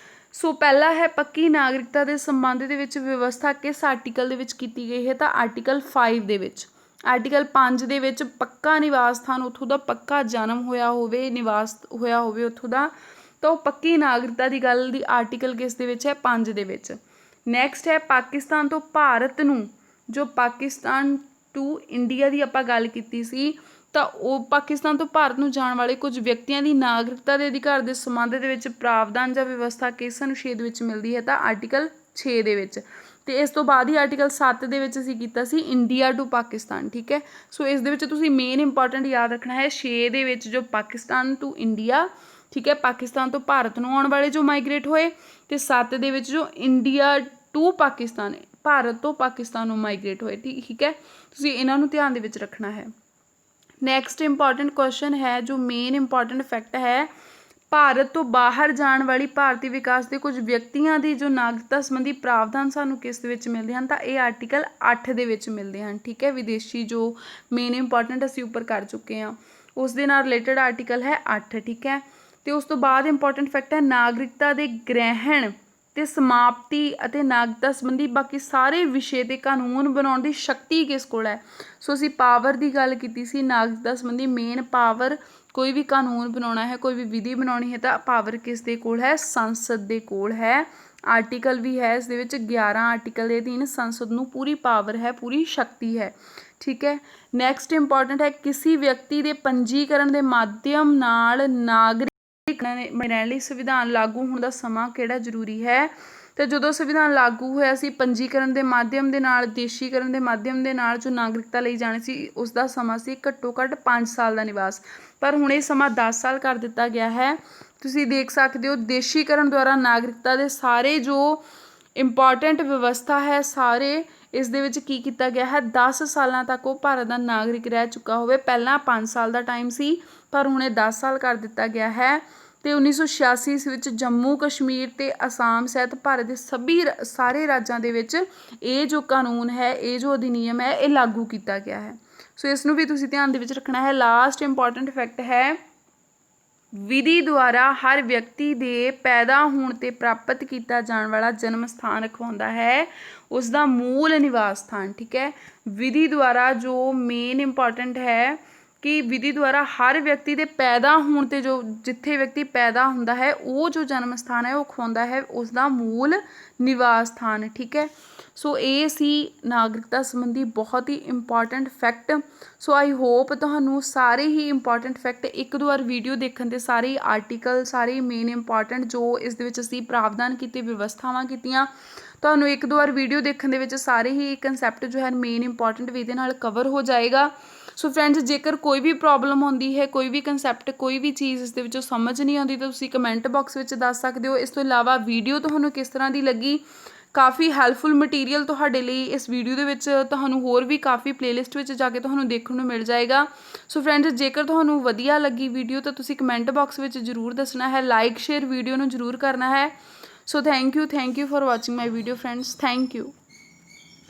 ਸੋ ਪਹਿਲਾ ਹੈ ਪੱਕੀ ਨਾਗਰਿਕਤਾ ਦੇ ਸੰਬੰਧ ਦੇ ਵਿੱਚ ਵਿਵਸਥਾ ਕਿਸ ਆਰਟੀਕਲ ਦੇ ਵਿੱਚ ਕੀਤੀ ਗਈ ਹੈ, ਤਾਂ ਆਰਟੀਕਲ 5 ਦੇ ਵਿੱਚ। ਆਰਟੀਕਲ 5 ਦੇ ਵਿੱਚ ਪੱਕਾ ਨਿਵਾਸ ਸਥਾਨ, ਉੱਥੋਂ ਦਾ ਪੱਕਾ ਜਨਮ ਹੋਇਆ ਹੋਵੇ, ਨਿਵਾਸ ਹੋਇਆ ਹੋਵੇ ਉੱਥੋਂ ਦਾ, ਤਾਂ ਉਹ ਪੱਕੀ ਨਾਗਰਿਕਤਾ ਦੀ ਗੱਲ ਦੀ ਆਰਟੀਕਲ ਕਿਸ ਦੇ ਵਿੱਚ ਹੈ, 5 ਦੇ ਵਿੱਚ। ਨੈਕਸਟ ਹੈ ਪਾਕਿਸਤਾਨ ਤੋਂ ਭਾਰਤ ਨੂੰ, ਜੋ ਪਾਕਿਸਤਾਨ ਟੂ ਇੰਡੀਆ ਦੀ ਆਪਾਂ ਗੱਲ ਕੀਤੀ ਸੀ, ਤਾਂ ਉਹ ਪਾਕਿਸਤਾਨ ਤੋਂ ਭਾਰਤ ਨੂੰ ਜਾਣ ਵਾਲੇ ਕੁਝ ਵਿਅਕਤੀਆਂ ਦੀ ਨਾਗਰਿਕਤਾ ਦੇ ਅਧਿਕਾਰ ਦੇ ਸੰਬੰਧ ਦੇ ਵਿੱਚ ਪ੍ਰਾਵਧਾਨ ਜਾਂ ਵਿਵਸਥਾ ਕਿਸ ਅਨੁਛੇਦ ਵਿੱਚ ਮਿਲਦੀ ਹੈ, ਤਾਂ ਆਰਟੀਕਲ 6 ਦੇ ਵਿੱਚ। ਤੇ ਇਸ ਤੋਂ ਬਾਅਦ ਹੀ ਆਰਟੀਕਲ 7 ਦੇ ਵਿੱਚ ਅਸੀਂ ਕੀਤਾ ਸੀ ਇੰਡੀਆ ਟੂ ਪਾਕਿਸਤਾਨ, ਠੀਕ ਹੈ। ਸੋ ਇਸ ਦੇ ਵਿੱਚ ਤੁਸੀਂ ਮੇਨ ਇੰਪੋਰਟੈਂਟ ਯਾਦ ਰੱਖਣਾ ਹੈ 6 ਦੇ ਵਿੱਚ ਜੋ ਪਾਕਿਸਤਾਨ ਟੂ ਇੰਡੀਆ, ਠੀਕ ਹੈ, ਪਾਕਿਸਤਾਨ ਤੋਂ ਭਾਰਤ ਨੂੰ ਆਉਣ ਵਾਲੇ ਜੋ ਮਾਈਗ੍ਰੇਟ ਹੋਏ, ਤੇ 7 ਦੇ ਵਿੱਚ ਜੋ ਇੰਡੀਆ ਟੂ ਪਾਕਿਸਤਾਨ, ਭਾਰਤ ਤੋਂ ਪਾਕਿਸਤਾਨ ਨੂੰ ਮਾਈਗ੍ਰੇਟ ਹੋਏ, ਠੀਕ ਹੈ। ਤੁਸੀਂ ਇਹਨਾਂ ਨੂੰ ਧਿਆਨ ਦੇ ਵਿੱਚ ਰੱਖਣਾ ਹੈ। ਨੈਕਸਟ ਇੰਪੋਰਟੈਂਟ ਕੁਐਸਚਨ ਹੈ ਜੋ ਮੇਨ ਇੰਪੋਰਟੈਂਟ ਫੈਕਟ ਹੈ, ਭਾਰਤ ਤੋਂ ਬਾਹਰ ਜਾਣ ਵਾਲੀ ਭਾਰਤੀ ਵਿਕਾਸ ਦੇ ਕੁਝ ਵਿਅਕਤੀਆਂ ਦੀ ਜੋ ਨਾਗਰਿਕਤਾ ਸੰਬੰਧੀ ਪ੍ਰਾਵਧਾਨ ਸਾਨੂੰ ਕਿਸ ਦੇ ਵਿੱਚ ਮਿਲਦੇ ਹਨ, ਤਾਂ ਇਹ ਆਰਟੀਕਲ 8 ਦੇ ਵਿੱਚ ਮਿਲਦੇ ਹਨ, ਠੀਕ ਹੈ। ਵਿਦੇਸ਼ੀ ਜੋ ਮੇਨ ਇੰਪੋਰਟੈਂਟ ਅਸੀਂ ਉੱਪਰ ਕਰ ਚੁੱਕੇ ਹਾਂ, ਉਸ ਦੇ ਨਾਲ ਰਿਲੇਟਡ ਆਰਟੀਕਲ ਹੈ 8, ਠੀਕ ਹੈ। ਤੇ ਉਸ ਤੋਂ ਬਾਅਦ ਇੰਪੋਰਟੈਂਟ ਫੈਕਟ ਹੈ ਨਾਗਰਿਕਤਾ ਦੇ ਗ੍ਰਹਿਣ ਤੇ ਸਮਾਪਤੀ ਅਤੇ ਨਾਗਰਿਕਤਾ ਸੰਬੰਧੀ ਬਾਕੀ ਸਾਰੇ ਵਿਸ਼ੇ ਤੇ ਕਾਨੂੰਨ ਬਣਾਉਣ ਦੀ ਸ਼ਕਤੀ ਕਿਸ ਕੋਲ ਹੈ। ਸੋ ਅਸੀਂ ਪਾਵਰ ਦੀ ਗੱਲ ਕੀਤੀ ਸੀ, ਨਾਗਰਿਕਤਾ ਸੰਬੰਧੀ ਮੇਨ ਪਾਵਰ, ਕੋਈ ਵੀ ਕਾਨੂੰਨ ਬਣਾਉਣਾ ਹੈ, ਕੋਈ ਵੀ ਵਿਧੀ ਬਣਾਉਣੀ ਹੈ ਤਾਂ ਪਾਵਰ ਕਿਸ ਦੇ ਕੋਲ ਹੈ, ਸੰਸਦ ਦੇ ਕੋਲ ਹੈ। ਆਰਟੀਕਲ ਵੀ ਹੈ ਇਸ ਦੇ ਵਿੱਚ 11 ਆਰਟੀਕਲ ਦੇ ਅਧੀਨ ਸੰਸਦ ਨੂੰ ਪੂਰੀ ਪਾਵਰ ਹੈ, ਪੂਰੀ ਸ਼ਕਤੀ ਹੈ, ਠੀਕ ਹੈ। ਨੈਕਸਟ ਇੰਪੋਰਟੈਂਟ ਹੈ ਕਿਸੇ ਵਿਅਕਤੀ ਦੇ ਪੰਜੀਕਰਨ ਦੇ ਮਾਧਿਅਮ ਨਾਲ ਨਾਗਰਿਕ ਰਹਿਣ ਲਈ ਸੰਵਿਧਾਨ ਲਾਗੂ ਹੋਣ ਦਾ ਸਮਾਂ ਕਿਹੜਾ ਜ਼ਰੂਰੀ ਹੈ, ਤੇ ਜਦੋਂ ਸੰਵਿਧਾਨ ਲਾਗੂ ਹੋਇਆ ਸੀ ਪੰਜੀਕਰਨ ਦੇ ਮਾਧਿਅਮ ਦੇ ਨਾਲ, ਦੇਸ਼ੀਕਰਨ ਦੇ ਮਾਧਿਅਮ ਦੇ ਨਾਲ ਜੋ ਨਾਗਰਿਕਤਾ ਲਈ ਜਾਣੀ ਸੀ ਉਸ ਦਾ ਸਮਾਂ ਸੀ ਘੱਟੋ ਘੱਟ 5 ਸਾਲ ਦਾ ਨਿਵਾਸ, ਪਰ ਹੁਣ ਇਹ ਸਮਾਂ 10 ਸਾਲ ਕਰ ਦਿੱਤਾ ਗਿਆ ਹੈ। ਤੁਸੀਂ ਦੇਖ ਸਕਦੇ ਹੋ ਦੇਸ਼ੀਕਰਨ ਦੁਆਰਾ ਨਾਗਰਿਕਤਾ ਦੇ ਸਾਰੇ ਜੋ ਇੰਪੋਰਟੈਂਟ ਵਿਵਸਥਾ ਹੈ, ਸਾਰੇ ਇਸ ਦੇ ਵਿੱਚ ਕੀ ਕੀਤਾ ਗਿਆ ਹੈ, 10 ਸਾਲਾਂ ਤੱਕ ਉਹ ਭਾਰਤ ਦਾ ਨਾਗਰਿਕ ਰਹਿ ਚੁੱਕਾ ਹੋਵੇ। ਪਹਿਲਾਂ 5 ਸਾਲ ਦਾ ਟਾਈਮ ਸੀ ਪਰ ਹੁਣ ਇਹ 10 ਸਾਲ ਕਰ ਦਿੱਤਾ ਗਿਆ ਹੈ, ਤੇ 1986 ਈਸਵੀ ਵਿੱਚ ਜੰਮੂ ਕਸ਼ਮੀਰ ਤੇ ਅਸਾਮ ਸਹਿਤ ਭਾਰਤ ਦੇ ਸਾਰੇ ਰਾਜਾਂ ਦੇ ਵਿੱਚ ਇਹ ਜੋ ਕਾਨੂੰਨ ਹੈ, ਇਹ ਜੋ ਅਧਿਨਿਯਮ ਹੈ, ਇਹ ਲਾਗੂ ਕੀਤਾ ਗਿਆ ਹੈ। ਸੋ ਇਸ ਨੂੰ ਵੀ ਤੁਸੀਂ ਧਿਆਨ ਦੇ ਵਿੱਚ ਰੱਖਣਾ ਹੈ। ਲਾਸਟ ਇੰਪੋਰਟੈਂਟ ਫੈਕਟ ਹੈ, ਵਿਧੀ ਦੁਆਰਾ ਹਰ ਵਿਅਕਤੀ ਦੇ ਪੈਦਾ ਹੋਣ ਤੇ ਪ੍ਰਾਪਤ ਕੀਤਾ ਜਾਣ ਵਾਲਾ ਜਨਮ ਸਥਾਨ ਅਖਵਾਉਂਦਾ ਹੈ ਉਸ ਦਾ ਮੂਲ ਨਿਵਾਸ ਸਥਾਨ। ਠੀਕ ਹੈ, ਵਿਧੀ ਦੁਆਰਾ ਜੋ ਮੇਨ ਇੰਪੋਰਟੈਂਟ ਹੈ ਕਿ ਵਿਧੀ ਦੁਆਰਾ ਹਰ ਵਿਅਕਤੀ ਦੇ ਪੈਦਾ ਹੋਣ ਤੇ ਜੋ ਜਿੱਥੇ ਵਿਅਕਤੀ ਪੈਦਾ ਹੁੰਦਾ ਹੈ ਉਹ ਜੋ ਜਨਮ ਸਥਾਨ ਹੈ ਉਹ ਅਖਵਾਉਂਦਾ ਹੈ ਉਸ ਦਾ ਮੂਲ ਨਿਵਾਸ ਸਥਾਨ। ਠੀਕ ਹੈ, ਸੋ ਇਹ ਸੀ ਨਾਗਰਿਕਤਾ ਸੰਬੰਧੀ ਬਹੁਤ ਹੀ important fact. So I hope ਤੁਹਾਨੂੰ ਸਾਰੇ ਹੀ ਇੰਪੋਰਟੈਂਟ ਫੈਕਟ ਇੱਕ ਦੋ ਵਾਰ ਵੀਡੀਓ ਦੇਖਣ ਤੇ ਸਾਰੇ ਆਰਟੀਕਲ, ਸਾਰੇ ਮੇਨ ਇੰਪੋਰਟੈਂਟ ਜੋ ਇਸ ਦੇ ਵਿੱਚ ਅਸੀਂ ਪ੍ਰਾਵਧਾਨ ਕੀਤੇ, ਵਿਵਸਥਾਵਾਂ ਕੀਤੀਆਂ, ਤੁਹਾਨੂੰ ਇੱਕ ਦੋ ਵਾਰ ਵੀਡੀਓ ਦੇਖਣ ਦੇ ਵਿੱਚ ਸਾਰੇ ਹੀ ਕਨਸੈਪਟ ਜੋ ਹੈ ਮੇਨ ਇੰਪੋਰਟੈਂਟ ਵੇ ਦੇ ਨਾਲ ਕਵਰ ਹੋ ਜਾਏਗਾ। ਸੋ ਫਰੈਂਡਸ, ਜੇਕਰ ਕੋਈ ਵੀ ਪ੍ਰੋਬਲਮ ਆਉਂਦੀ ਹੈ, ਕੋਈ ਵੀ ਕਨਸੈਪਟ, ਕੋਈ ਵੀ ਚੀਜ਼ ਇਸ ਦੇ ਵਿੱਚੋਂ ਸਮਝ ਨਹੀਂ ਆਉਂਦੀ ਤਾਂ ਤੁਸੀਂ ਕਮੈਂਟ ਬਾਕਸ ਵਿੱਚ ਦੱਸ ਸਕਦੇ ਹੋ। ਇਸ ਤੋਂ ਇਲਾਵਾ ਵੀਡੀਓ ਤੁਹਾਨੂੰ ਕਿਸ ਤਰ੍ਹਾਂ ਦੀ ਲੱਗੀ, ਕਾਫੀ ਹੈਲਪਫੁਲ ਮਟੀਰੀਅਲ ਤੁਹਾਡੇ ਲਈ ਇਸ ਵੀਡੀਓ ਦੇ ਵਿੱਚ ਤੁਹਾਨੂੰ ਹੋਰ ਵੀ ਕਾਫੀ ਪਲੇਲਿਸਟ ਵਿੱਚ ਜਾ ਕੇ ਤੁਹਾਨੂੰ ਦੇਖਣ ਨੂੰ ਮਿਲ ਜਾਏਗਾ। ਸੋ ਫਰੈਂਡਸ, ਜੇਕਰ ਤੁਹਾਨੂੰ ਵਧੀਆ ਲੱਗੀ ਵੀਡੀਓ ਤਾਂ ਤੁਸੀਂ ਕਮੈਂਟ ਬਾਕਸ ਵਿੱਚ ਜ਼ਰੂਰ ਦੱਸਣਾ ਹੈ, ਲਾਈਕ ਸ਼ੇਅਰ ਵੀਡੀਓ ਨੂੰ ਜ਼ਰੂਰ ਕਰਨਾ ਹੈ। So thank you for watching my video friends, thank you.